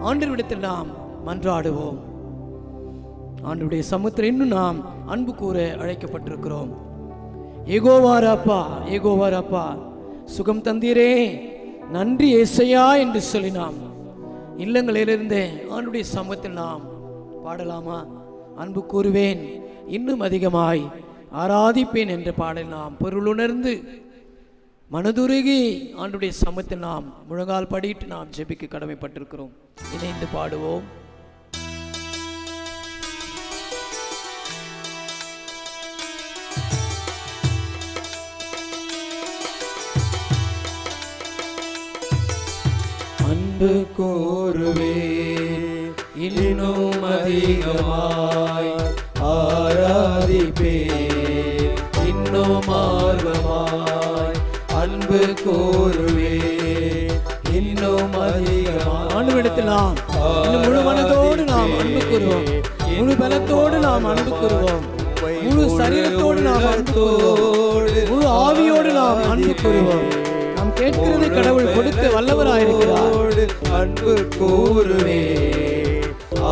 ஆண்டவரிடத்தில் நாம் மன்றாடுவோம். ஆண்டவருடைய சமூகத்தில் இன்னும் நாம் அன்பு கூற அழைக்கப்பட்டிருக்கிறோம். ஏகோவாராப்பா, ஏகோவாராப்பா, சுகம் தந்தீரே, நன்றி ஏசையா என்று சொல்லி நாம் இல்லங்களிலிருந்து ஆண்டவருடைய சமூகத்தில் நாம் பாடலாமா? அன்பு கூறுவேன், இன்னும் அதிகமாய் ஆராதிப்பேன் என்ற பாடல் நாம் பொருளுணர்ந்து மனதுருகி ஆண்டவருடைய சமூகத்தில் நாம் முழங்கால் படிட்டு நாம் ஜெபிக்க கடமைப்பட்டிருக்கிறோம். இணைந்து பாடுவோம். அன்பு கூறுவேன், இன்னும் அதிகமாய் ஆராதிப்பேன், இன்னும் ஆர்வமாய் அன்பு கூறுவேன், இன்னும் அதிகமாய். ஆண்டவரிடத்தில் நாம் இன்னும் முழு மனதோடு நாம் அன்பு கூறுவோம், முழு பலத்தோடு நாம் அன்பு கூறுவோம், முழு சரீரத்தோடு நாம் அன்பு கூறுவோம், முழு ஆவியோடு நாம் அன்பு கூறுவோம். நாம் கேட்கிறது கடவுள் கொடுக்க வல்லவராயிருக்கிறார். அன்பு கூறுவே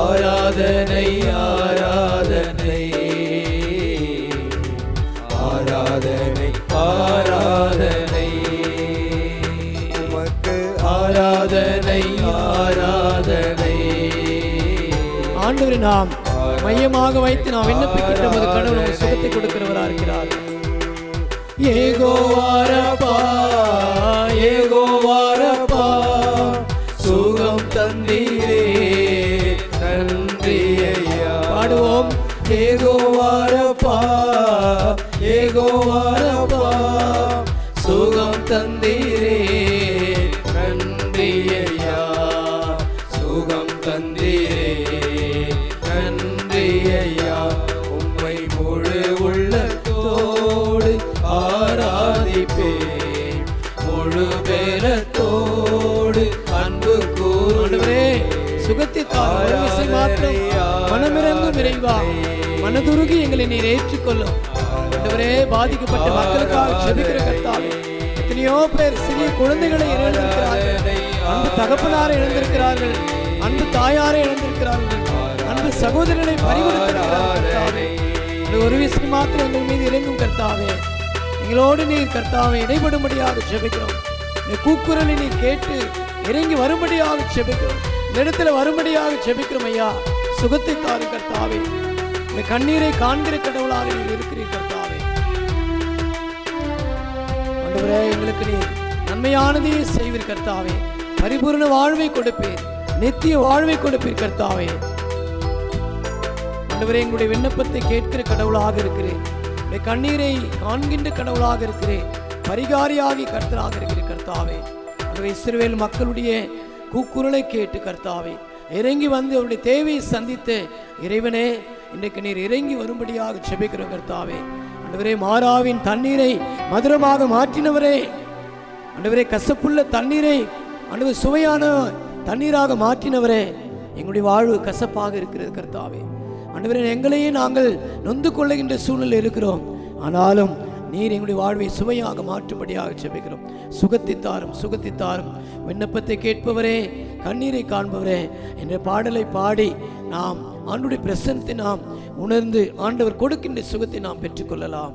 ஆராதனை ஆராதனை ஆராதனை ஆராதனை உமக்கு ஆராதனை ஆராதனை. ஆண்டவரை நாம் மையமாக வைத்து நாம் விண்ணப்பிக்கின்ற போது கடவுள் நமக்கு சுகத்தை கொடுக்கிறவராக இருக்கிறார். ஏகோவாரப்பா ஏகோவாரப்பா சுகம் தந்தீரே நன்றி ஐயா. பாடுவோம். ஏகோவாரப்பா ஏகோவாரப்பா சுகம் தந்தீரே நன்றி ஐயா, சுகம் தந்தீரே நன்றி ஐயா. உம்மை முழு உள்ளத்தோடு ஆராதிப்பேன், முழு பேரத்தோடு அன்பு கூறுவே. சுகத்தை மாத்திரம் மனமிறங்கும் இறைவா, மனதுருகி எங்களை நீர் ஏற்றுக்கொள்ளும். ஆண்டவரே, பாதிக்கப்பட்ட மக்களுக்காக ஜெபிக்கிற கர்த்தாவே, எத்தனையோ பேர் சிறிய குழந்தைகளை இழந்திருக்கிறார்கள், அன்பு தகப்பனாரை இழந்திருக்கிறார்கள், அன்பு தாயாரை இழந்திருக்கிறார்கள், அன்பு சகோதரனை பறிகொடுத்திருக்கிறார்கள். ஒரு விஷயம் மாத்திரம் எங்கள் மீது இறங்கும் கர்த்தாவே, எங்களோடு நீர் கர்த்தாவை இடைபடும்படியாக ஜெபிக்கிறோம். இந்த கூக்குரலை நீர் கேட்டு இறங்கி வரும்படியாக ஜெபிக்கிறோம், இந்த இடத்துல வரும்படியாக ஜெபிக்கிறோம் ஐயா. சுகத்தை தாரும் கர்த்தாவே, இந்த கண்ணீரை காண்கிற கடவுளாக நீர் இருக்கிறீர் கர்த்தாவே. ஆண்டவரே, எங்களுக்கு நீர் நன்மையானதையே செய்வீர் கர்த்தாவே, பரிபூர்ண வாழ்வை கொடுப்பீர், நித்திய வாழ்வை கொடுப்பீர் கர்த்தாவே. ஆண்டவரே, எங்களுடைய விண்ணப்பத்தை கேட்கிற கடவுளாக இருக்கிறேன், உடைய கண்ணீரை காண்கின்ற கடவுளாக இருக்கிறேன், பரிகாரியாகி கர்த்தராக இருக்கிற கர்த்தாவே. ஆகவே இஸ்ரவேல் மக்களுடைய கூக்குரலை கேட்டு கர்த்தாவே இறங்கி வந்து அவருடைய தேவையை சந்தித்து இறைவனே, இன்றைக்கு நீர் இறங்கி வரும்படியாக ஜெபிக்கிறோம் கர்த்தாவே. ஆண்டவரே, மாறாவின் தண்ணீரை மதுரமாக மாற்றினவரே, ஆண்டவரே, கசப்புள்ள தண்ணீரை ஆண்டவர் சுவையான தண்ணீராக மாற்றினவரே, எங்களுடைய வாழ்வு கசப்பாக இருக்கிறது கர்த்தாவே. ஆண்டவரே, எங்களையே நாங்கள் நொந்து கொள்ளுகின்ற சூழ்நிலை இருக்கிறோம், ஆனாலும் நீர் எங்களுடைய வாழ்வை சுவையாக மாற்றும்படியாக ஜெபிக்கிறோம். சுகத்தை தாரும், சுகத்தை தாரும். விண்ணப்பத்தை கேட்பவரே, கண்ணீரை காண்பவரே என்ற பாடலை பாடி நாம் ஆண்டவருடைய பிரசன்னத்தை நாம் உணர்ந்து ஆண்டவர் கொடுக்கின்ற சுகத்தை நாம் பெற்றுக்கொள்ளலாம்.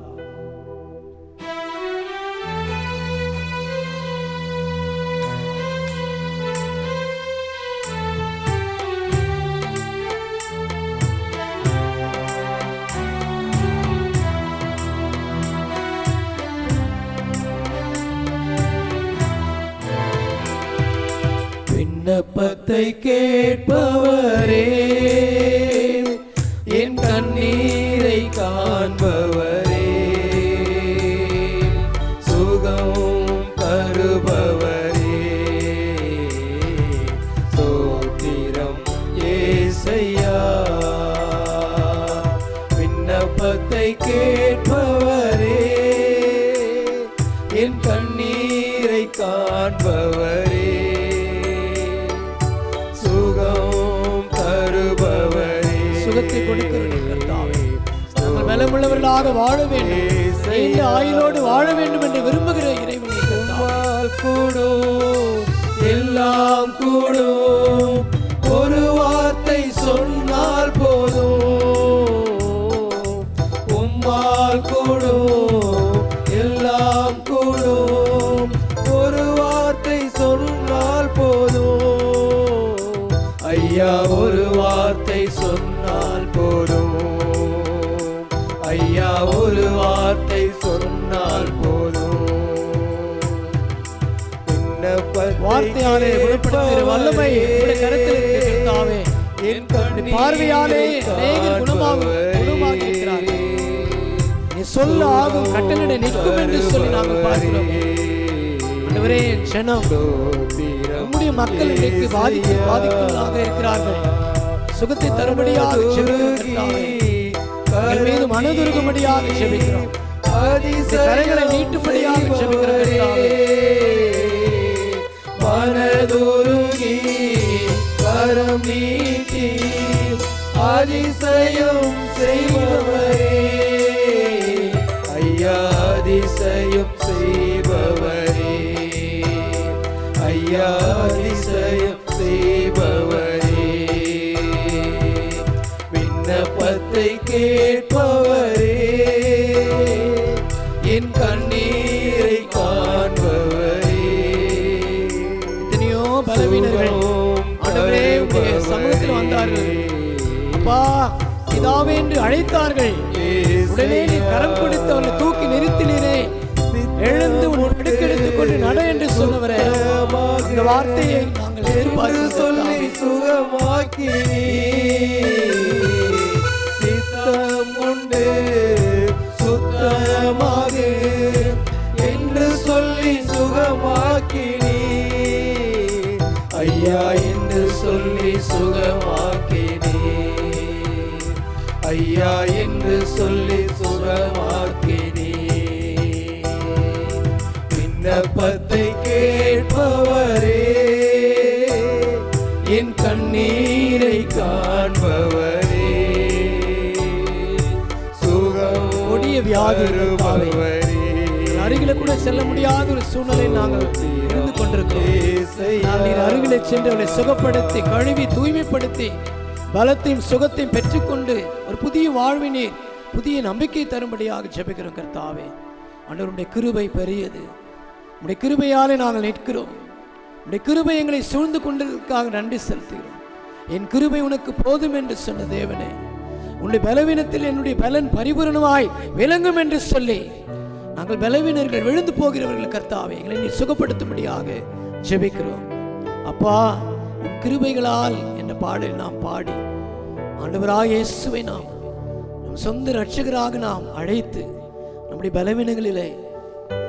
விண்ணப்பத்தை கேட்பவரே, என் கண்ணீரை காண்பவரே, சுகம் தருபவரே, ஸ்தோத்திரம் ஏசையா. விண்ணப்பத்தை கேட்பவரே, என் கண்ணீரை காண்பவரே, சுகத்தை கொடுக்கிறவரே கர்த்தாவே, நாங்கள் பலமுள்ளவர்களாக வாழ வேண்டும், நீண்ட ஆயுளோடு வாழ வேண்டும் என்று விரும்புகிற இறைவனே கர்த்தாவே. கூடும் எல்லாம் கூடும், ஒரு வார்த்தை சொன்னால் போதும். உம்மால் கூடும் எல்லாம் கூடும், ஒரு வார்த்தை சொன்னால் போதும். ஐயா, ஒரு வார்த்தை சொன்னால் போதும். ஐயா, ஒரு வார்த்தை சொன்னால் போதும். வார்த்தையாலே குணப்படுத்துகிற வல்லமை உம்முடைய கரத்தில் இருக்கிறது கர்த்தாவே. என் கண்ணீரை பார்வையாலே அநேகர் குணமாகி இருக்கிறார்கள். நீ சொல்ல ஆகும், கட்டளை நிற்கும் என்று சொல்லி நாங்கள் பார்க்கிறோம். ஆண்டவரே, ஜனம் உம்முடைய மக்கள் இன்றைக்கு பாதிக்குள்ளாக இருக்கிறார்கள். சுகத்தை தரும்படியாக ஜெபிக்கிறோம் கர்த்தாவே. எங்கள் மீது மனதுருகும்படியாக ஜெபிக்கிறோம். கரங்களை நீட்டும்படியாக ஜெபிக்கிறோம் கர்த்தாவே. மனதுருகி கரம் நீட்டி அதிசயம் செய்பவரே, ஐயா அதிசயம் செய்பவரே, ஐயா அதிசயம் செய்பவரே, விண்ணப்பத்தை கேட்பவரே, என் கண்ணீரை காண்பவரே. எத்தனையோ பலவீனர்கள் ஆண்டவரே உம்முடைய சமூகத்தில் வந்தார்கள். அப்பா பிதாவே என்று அழைத்தார்கள். உடனே நீ கரம் கொடுத்து அவனை தூக்கி நிறுத்தினீரே. எழுந்து உன் எடுக்கெடுத்துக் கொண்டு நட என்று சொன்னவரே, அந்த வார்த்தையை நாங்கள் எதிர்பார்த்து சொல்லி சுகமாக்கி சித்தம் உண்டு சுத்தமாக என்று சொல்லி சுகமாக்கினி, ஐயா என்று சொல்லி சுகமாக்கினி, ஐயா என்று சொல்லி சுகமாக்கினி. விண்ணப்பத்தை கேட்பவரே, என் கண்ணீரை காண்பவரே, சுகம் கொடிய வியாதி தருபவரே, அருகில கூட செல்ல முடியாத ஒரு சூழ்நிலை நாங்கள் இருந்து கொண்டிருக்கிறோம். நான் நீர் அருகில சென்று அவளை சுகப்படுத்தி கழுவி தூய்மைப்படுத்தி பலத்தையும் சுகத்தையும் பெற்றுக்கொண்டு ஒரு புதிய வாழ்வினீர் புதிய நம்பிக்கை தரும்படியாக ஜெபிக்கிறோம் கர்த்தாவே. ஆண்டவருடைய கிருபை பெரியது. உடைய கிருபையாலே நாங்கள் நிற்கிறோம். உடைய கிருபை எங்களை சூழ்ந்து கொண்டதற்காக நன்றி செலுத்துகிறோம். என் கிருபை உனக்கு போதும் என்று சொன்ன தேவனே, உன்னுடைய பலவீனத்தில் என்னுடைய பலன் பரிபூரணமாய் விளங்கும் என்று சொல்லி நாங்கள் பலவீனர்கள் விழுந்து போகிறவர்கள் கர்த்தாவே எங்களை நீ சுகப்படுத்தும்படியாக ஜெபிக்கிறோம். அப்பா உன் கிருபைகளால் என்ற பாடல் நாம் பாடி ஆண்டவராக இயேசுவை நாம் நம் சொந்த ரட்சகராக நாம் அழைத்து நம்முடைய பலவீனங்களிலே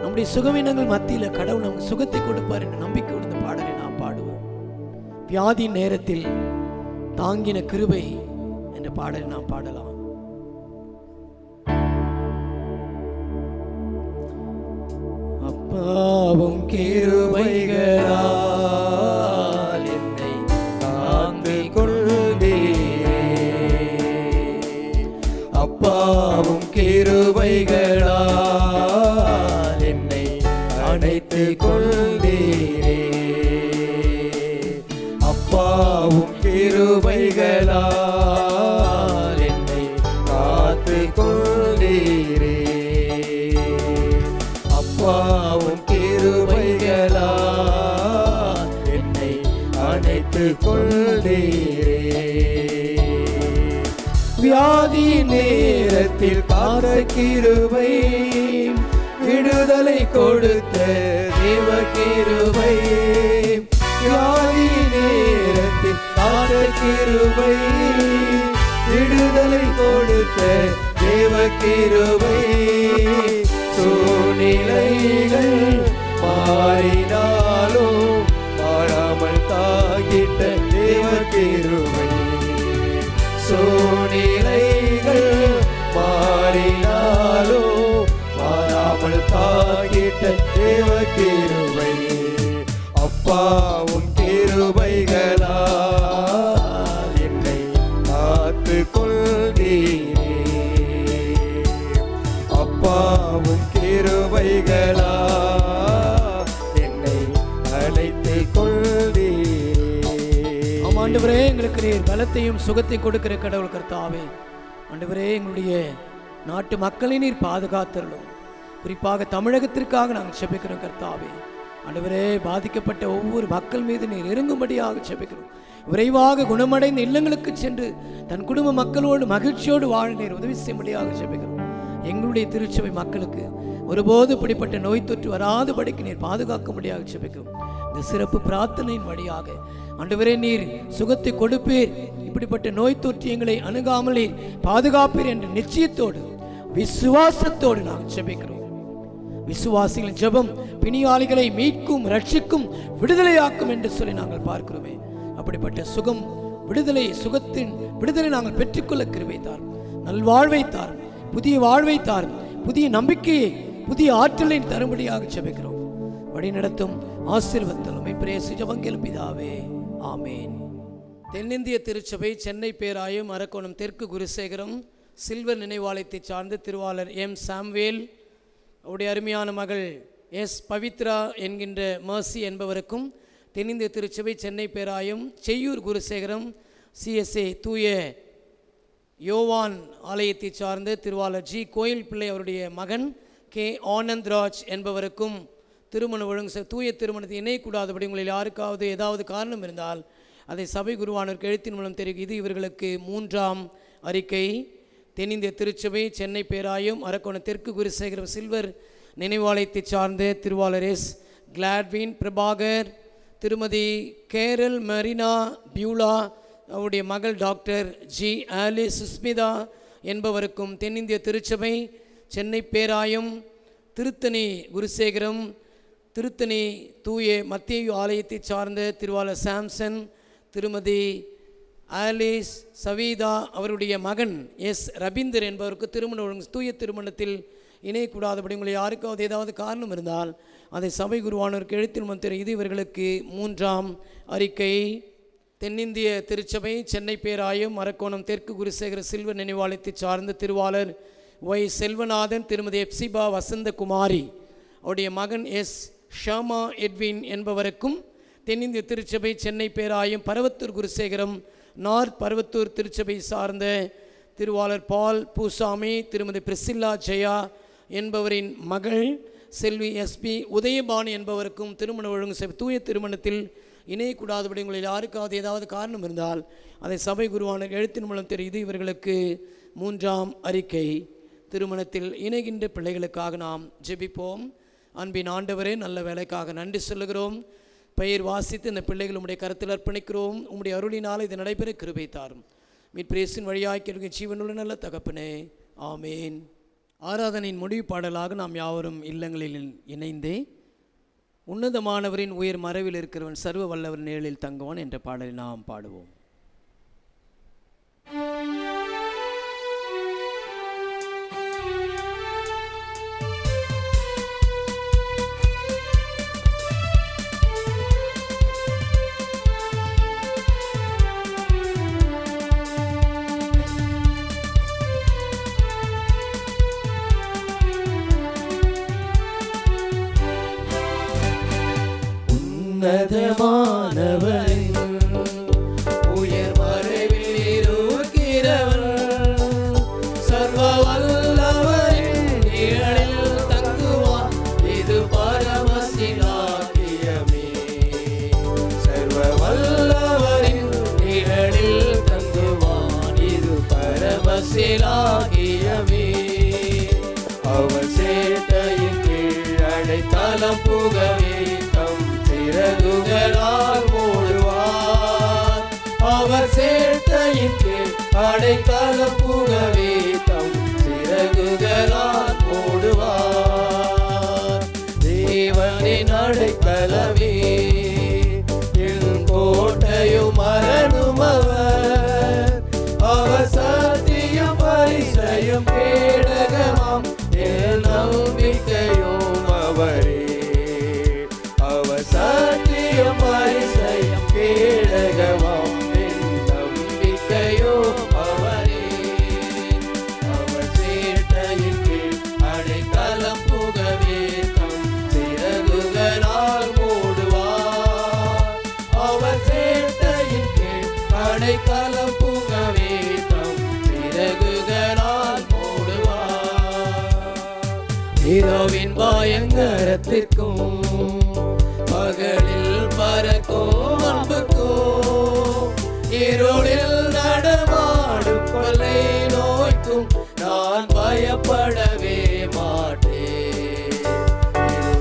நம்முடைய சுகவீனங்கள் மத்தியில் கடவுள் நமக்கு சுகத்தை கொடுப்பார் என்ற நம்பிக்கை இந்த பாடலை நாம் பாடுவோம். வியாதியின் நேரத்தில் தாங்கின கிருபை என்ற பாடலை நாம் பாடலாம். அப்பாவும் கிருபைகளால் என்னை தாங்கிக் கொள்வீரே, அப்பாவும் கிருபைகளால் என்னை அணைத்துக் கொள்வீரே, அப்பாவும் கிருபைகளால் என்னை காத்துக் கொள்வீரே, அப்பாவும் கிருபைகளால் என்னை அணைத்துக் கொள்வீரே. வியாதி நேரத்தில் காத்த கிருபை, விடுதலை கொடுத்த தேவ கிருபை, வியாதி நேரத்தில் காத்த கிருபை, விடுதலை கொடுத்த தேவ கிருபை, சூழ்நிலைகள் மாறினாலும் மாறாமல் தாங்கிட்ட தேவ கிருபை, சூழ்நிலைகள் மாறினாலும் மாறாமல் தாங்கிட்ட தேவ கிருபை, அப்பாவும் கிருபைகளால் என்னை காத்துக் கொள்வீரே, அப்பாவும் கிருபைகளால் என்னை அழைத்துக் கொள்வீரே. ஆண்டவரே எங்களுக்கு நீர் பலத்தையும் சுகத்தை கொடுக்கிற கடவுள் கர்த்தாவே. ஆண்டவரே எங்களுடைய நாட்டு மக்களை நீர் பாதுகாத்தருளும். குறிப்பாக தமிழகத்திற்காக நாங்கள் செபிக்கிறோம் கர்த்தாவே. ஆண்டவரே பாதிக்கப்பட்ட ஒவ்வொரு மக்கள் மீது நீர் இறங்கும்படியாக செபிக்கிறோம். விரைவாக குணமடைந்த இல்லங்களுக்கு சென்று தன் குடும்ப மக்களோடு மகிழ்ச்சியோடு வாழ நீர் உதவி செய்யும்படியாக செபிக்கிறோம். எங்களுடைய திருச்சபை மக்களுக்கு ஒருபோது இப்படிப்பட்ட நோய் தொற்று வராதபடிக்கு நீர் பாதுகாக்கும்படியாக செபிக்கிறோம். இந்த சிறப்பு பிரார்த்தனையின் வழியாக ஆண்டவரே நீர் சுகத்தை கொடுப்பீர், இப்படிப்பட்ட நோய் தொற்று எங்களை அணுகாமல் நீர் பாதுகாப்பீர் என்ற நிச்சயத்தோடு விசுவாசத்தோடு நாங்கள் செபிக்கிறோம். விசுவாசிகளின் ஜெபம் பிணியாளிகளை மீட்கும், ரட்சிக்கும், விடுதலையாக்கும் என்று சொல்லி நாங்கள் பார்க்கிறோமே. அப்படிப்பட்ட சுகம், விடுதலை, சுகத்தின் விடுதலை நாங்கள் பெற்றுக்கொள்ள கிருபை தாரும், நல்வாழ்வை தாரும், புதிய வாழ்வை தாரும், புதிய நம்பிக்கையை, புதிய ஆற்றலை தரும்படியாக ஜெபிக்கிறோம். வழிநடத்தும் ஆசீர்வதித்தலும் பிரேசு ஜெபங்கள் பிதாவே, ஆமேன். தென்னிந்திய திருச்சபை சென்னை பேராயம் அரக்கோணம் தெற்கு குருசேகரம் சில்வர் நினைவாலயத்தை சார்ந்த திருவாளர் எம் சாம்வேல், அவருடைய அருமையான மகள் எஸ் பவித்ரா என்கின்ற மர்சி என்பவருக்கும், தென்னிந்திய திருச்சபை சென்னை பேராயம் செய்யூர் குருசேகரம் சிஎஸ்ஏ தூய யோவான் ஆலயத்தை சார்ந்த திருவாளர் ஜி கோயில் பிள்ளை அவருடைய மகன் கே ஆனந்த்ராஜ் என்பவருக்கும் திருமண ஒழுங்கு தூய திருமணத்தை இணையக்கூடாதபடி உங்களில் யாருக்காவது ஏதாவது காரணம் இருந்தால் அதை சபை குருவானவருக்கு எழுத்தின் மூலம் தெரிவிக்கும். இது இவர்களுக்கு 3ஆம் அறிக்கை. தென்னிந்திய திருச்சபை சென்னை பேராயம் அரக்கோணம் தெற்கு குருசேகரம் சில்வர் நினைவாலயத்தை சார்ந்த திருவாளர் எஸ் கிளாட்வின் பிரபாகர், திருமதி கேரல் மெரினா பியூலா அவருடைய மகள் டாக்டர் ஜி ஆலிஸ் சுஸ்மிதா என்பவருக்கும், தென்னிந்திய திருச்சபை சென்னை பேராயம் திருத்தணி குருசேகரம் திருத்தணி தூய மத்தேயு ஆலயத்தை சார்ந்த திருவாளர் சாம்சன், திருமதி ஆலிஸ் சவீதா அவருடைய மகன் எஸ் ரபீந்தர் என்பவருக்கு திருமண ஒழுங்கு தூய திருமணத்தில் இணையக்கூடாதபடி உங்களை யாருக்காவது ஏதாவது காரணம் இருந்தால் அதை சபை குருவானவருக்கு எழுத்தில் மந்திர. இது இவர்களுக்கு 3ஆம் அறிக்கை. தென்னிந்திய திருச்சபை சென்னை பேராயம் அரக்கோணம் தெற்கு குருசேகர சில்வர் நினைவாலயத்தை சார்ந்த திருவாளர் ஒய் செல்வநாதன், திருமதி எப்சிபா வசந்தகுமாரி அவருடைய மகன் எஸ் ஷாமா எட்வின் என்பவருக்கும், தென்னிந்திய திருச்சபை சென்னை பேராயம் பரவத்தூர் குருசேகரம் நார்த் பரவத்தூர் திருச்சபை சார்ந்த திருவாளர் பால் பூசாமி, திருமதி பிரிசில்லா ஜெயா என்பவரின் மகள் செல்வி எஸ்பி உதயபானி என்பவருக்கும் திருமண ஒழுங்கு தூய திருமணத்தில் இணையக்கூடாதபடி உங்களில் யாருக்காவது ஏதாவது காரணம் இருந்தால் அதை சபை குருவானர் எழுத்தின் மூலம் தெரியுது. இவர்களுக்கு 3ஆம் அறிக்கை. திருமணத்தில் இணைகின்ற பிள்ளைகளுக்காக நாம் ஜெபிப்போம். அன்பின் ஆண்டவரே, நல்ல வேலைக்காக நன்றி சொல்லுகிறோம். பெயர் வாசித்து இந்த பிள்ளைகள் உம்முடைய கருத்தில் அர்ப்பணிக்கிறோம். உம்முடைய அருளினால் இது நடைபெற கிருபை தாரும். மீட்பிரேசின் வழியாக்கி ஜீவனுள்ள நல்ல தகப்பனே, ஆமேன். ஆராதனையின் முடிவு பாடலாக நாம் யாவரும் இல்லங்களில் இணைந்தே உன்னதமானவரின் உயர் மறைவில் இருக்கிறவன் சர்வ வல்லவர் நிழலில் தங்குவான் என்ற பாடலை நாம் பாடுவோம். உன்னதமானவரின் உயர் மறைவில் இருக்கிறவன் சர்வ வல்லவரின் நிழலில் தங்குவான். இது பரமசிலாக்கியமே. சர்வ வல்லவரின் நிழலில் தங்குவான். இது பரமசிலாக்கியமே. அவர் சேட்டையின் கீழ் அடைக்கலம் புகவே சிறகுகளால் மூடுவார். அவர் சேட்டையின் கீழ் அடைக்கலம் புகவே தம் சிறகுகளால் மூடுவார். தேவனின் அடைக்கலமே என் கோட்டையும் மரணும் அவர். அவர் சத்தியம் பரிசையும் கேடகமாம் என் நம்பிக்கையும் அவரே. சத்தியம் பரிசையும் கேடகமாம் என் நம்பிக்கையோ அவரே. அவர் சேட்டையின் கீழ் அடைக்கலம் புகவே தம் சிறகுகளால் மூடுவார். அவர் சேட்டையின் கீழ் அடைக்கலம் புகவே தம் சிறகுகளால் மூடுவார். இரவின் பயங்கரத்திற்கும் பகலில் பறக்கும் அன்புக்கும் இருளில் நடமாடும் கொள்ளை நோய்க்கும் நான் பயப்படவே மாட்டேன்.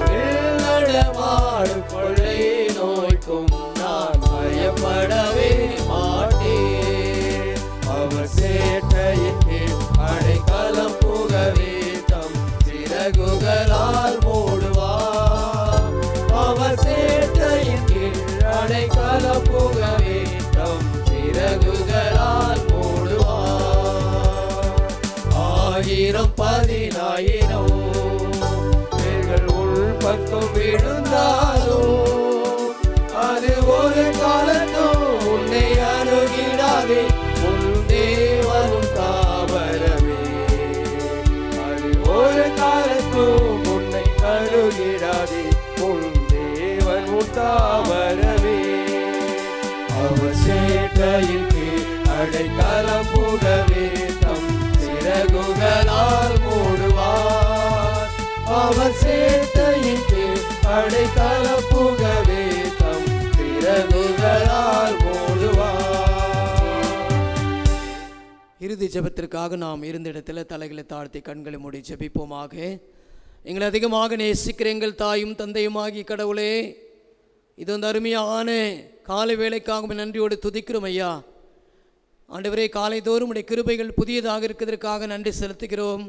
இருளில் நடமாடும் கொள்ளை நோய்க்கும் நான் பயப்படவே மாட்டேன். அவர் சேட்டையின் கீழ் அடைக்கலம் புகவே தம் சிறகுகளால் வரவே அவர் சேட்டையின் கீழ் அடைக்கலம் புகவே தம் சிறகுகளால் மூடுவார் அவர் சேட்டையின் கீழ் அடைக்கலம் புகவே தம் சிறகுகளால் மூடுவார். இறுதி ஜெபத்திற்காக நாம் இருந்த இடத்துல தலைகளை தாழ்த்தி கண்களை மூடி ஜெபிப்போமாக. எங்களை அதிகமாக நேசிக்கிற எங்கள் தாயும் தந்தையுமாகி கடவுளே, இது வந்து அருமையான காலை வேளைக்காக நன்றியோடு துதிக்கிறோம் ஐயா. ஆண்டவரே, காலை தோறும் உடைய கிருபைகள் புதியதாக இருக்கிறதற்காக நன்றி செலுத்துகிறோம்.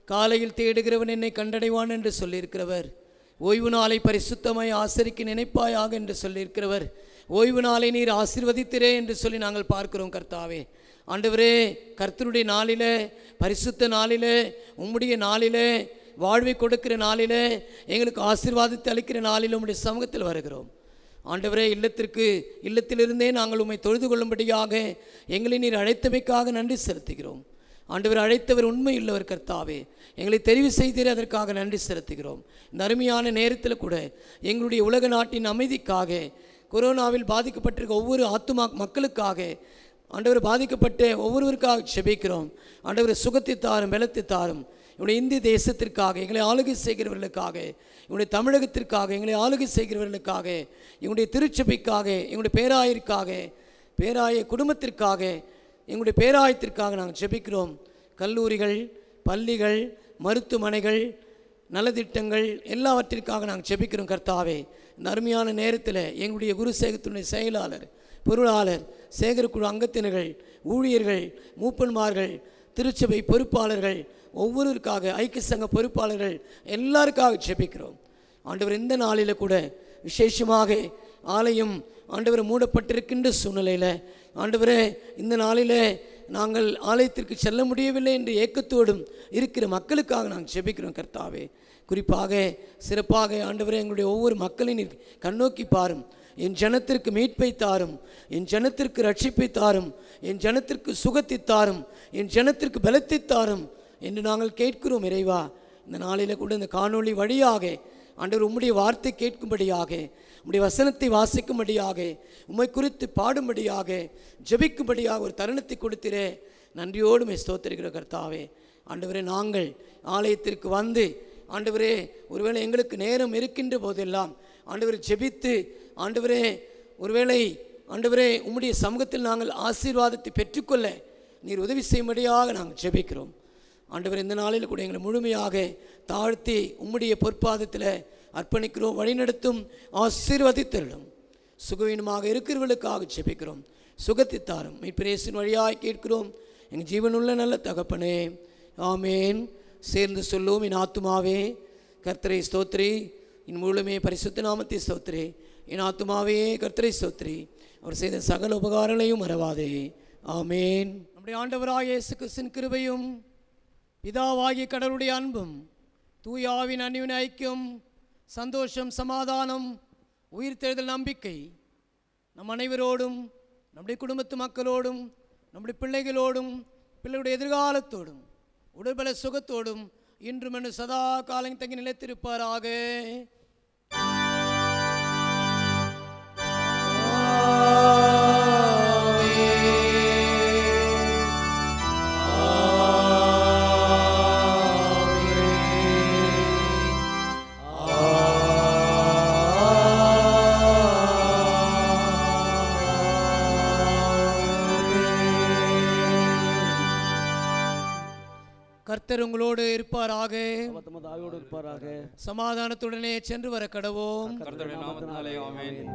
காலையில் தேடுகிறவன் என்னை கண்டடைவான் என்று சொல்லியிருக்கிறவர், ஓய்வு நாளை பரிசுத்தமாய் ஆசரிக்க நினைப்பாயாக என்று சொல்லியிருக்கிறவர், ஓய்வு நாளை நீர் ஆசீர்வதித்திரே என்று சொல்லி நாங்கள் பார்க்கிறோம். கர்த்தாவே ஆண்டவரே, கர்த்தருடைய நாளிலே, பரிசுத்த நாளிலே, உம்முடைய நாளிலே, வாழ்வை கொடுக்கிற நாளிலே, எங்களுக்கு ஆசீர்வாதத்தை அளிக்கிற நாளில் உம்முடைய சமூகத்தில் வருகிறோம். ஆண்டவரே, இல்லத்திலிருந்தே நாங்கள் உம்மை தொழுது கொள்ளும்படியாக எங்களை நீர் அழைத்தமைக்காக நன்றி செலுத்துகிறோம். ஆண்டவர் அழைத்தவர் உண்மை உள்ளவர். கர்த்தாவே, எங்களை தெரிவு செய்தீரே, அதற்காக நன்றி செலுத்துகிறோம். இந்த அருமையான நேரத்தில் கூட எங்களுடைய உலக நாட்டின் அமைதிக்காக, கொரோனாவில் பாதிக்கப்பட்டிருக்க ஒவ்வொரு ஆத்துமா மக்களுக்காக, ஆண்டவர் பாதிக்கப்பட்ட ஒவ்வொருவருக்காக செபிக்கிறோம். ஆண்டவர் சுகத்தை தாரும், பலத்தை தாரும். இவனுடைய இந்திய தேசத்திற்காக, எங்களை ஆளுகை செய்கிறவர்களுக்காக, இவனுடைய தமிழகத்திற்காக, எங்களை ஆளுகை செய்கிறவர்களுக்காக, எங்களுடைய திருச்சபைக்காக, எங்களுடைய பேராயருக்காக, பேராய குடும்பத்திற்காக, எங்களுடைய பேராயத்திற்காக நாங்கள் ஜெபிக்கிறோம். கல்லூரிகள், பள்ளிகள், மருத்துவமனைகள், நலத்திட்டங்கள் எல்லாவற்றிற்காக நாங்கள் ஜெபிக்கிறோம். கர்த்தாவே, இந்த அருமையான நேரத்தில் எங்களுடைய குருசேகத்தினுடைய செயலாளர், பொருளாளர், சேகரக்குழு அங்கத்தினர்கள், ஊழியர்கள், மூப்பன்மார்கள், திருச்சபை பொறுப்பாளர்கள், ஒவ்வொருவருக்காக, ஐக்கிய சங்க பொறுப்பாளர்கள் எல்லாருக்காக ஜெபிக்கிறோம். ஆண்டவர், இந்த நாளில் கூட விசேஷமாக ஆலயம் ஆண்டவர் மூடப்பட்டிருக்கின்ற சூழ்நிலையில், ஆண்டவரே, இந்த நாளில் நாங்கள் ஆலயத்திற்கு செல்ல முடியவில்லை என்று ஏக்கத்தோடும் இருக்கிற மக்களுக்காக நாங்கள் ஜெபிக்கிறோம். கர்த்தாவே, குறிப்பாக சிறப்பாக ஆண்டவரே, எங்களுடைய ஒவ்வொரு மக்களின் கண்ணோக்கி பாரும். என் ஜனத்திற்கு மீட்பை தாரும், என் ஜனத்திற்கு ரட்சிப்பை தாரும், என் ஜனத்திற்கு சுகத்தை தாரும், என் ஜனத்திற்கு பலத்தை தாரும் என்று நாங்கள் கேட்கிறோம். இறைவா, இந்த நாளில் கூட இந்த காணொளி வழியாக ஆண்டவர் உம்முடைய வார்த்தை கேட்கும்படியாக, உம்முடைய வசனத்தை வாசிக்கும்படியாக, உம்மை குறித்து பாடும்படியாக, ஜெபிக்கும்படியாக ஒரு தருணத்தை கொடுத்திரே. நன்றியோடு ஸ்தோத்திரிக்கிற கர்த்தாவே. ஆண்டவரே, நாங்கள் ஆலயத்திற்கு வந்து ஆண்டவரே, ஒருவேளை எங்களுக்கு நேரம் இருக்கின்ற போதெல்லாம் ஆண்டவரை ஜெபித்து, ஆண்டவரே, ஒருவேளை ஆண்டவரே உம்முடைய சமூகத்தில் நாங்கள் ஆசீர்வாதத்தை பெற்றுக்கொள்ள நீர் உதவி செய்யும்படியாக நாங்கள் ஜெபிக்கிறோம். ஆண்டவர், இந்த நாளில் கூட எங்களை முழுமையாக தாழ்த்தி உம்முடைய பொற்பாதத்தில் அர்ப்பணிக்கிறோம். வழிநடத்தும், ஆசீர்வதித்தருளும். சுகவீனமாக இருக்கிறவர்களுக்காக ஜெபிக்கிறோம். சுகத்தை தாரும். மீட்பரேசின் வழியாய் கேட்கிறோம் எங்கள் ஜீவனுள்ள நல்ல தகப்பனே, ஆமேன். சேர்ந்து சொல்லுவோம். என் ஆத்துமாவே கர்த்தரை ஸ்தோத்திரி, என் முழுமே பரிசுத்த நாமத்தை ஸ்தோத்திரி. என் ஆத்துமாவே கர்த்தரை ஸ்தோத்திரி, அவர் செய்த சகல உபகாரங்களையும் மறவாதே. ஆமேன். நம்முடைய ஆண்டவராகிய இயேசு கிறிஸ்துவின் கிருபையும், பிதாவாகிய கடவுளுடைய அன்பும், தூய ஆவியின் அன்பின் ஐக்கியம், சந்தோஷம், சமாதானம், உயிர்த்தெழுதல் நம்பிக்கை நம் அனைவரோடும், நம்முடைய குடும்பத்து மக்களோடும், நம்முடைய பிள்ளைகளோடும், பிள்ளைகளுடைய எதிர்காலத்தோடும், உடல்பல சுகத்தோடும் இன்றும் என்று சதா காலம் தங்கி நிலைத்திருப்பாராக. கர்த்தர் உங்களோடு இருப்பாராக. சமாதானத்துடனே சென்று வர கடவோம். ஆமென்.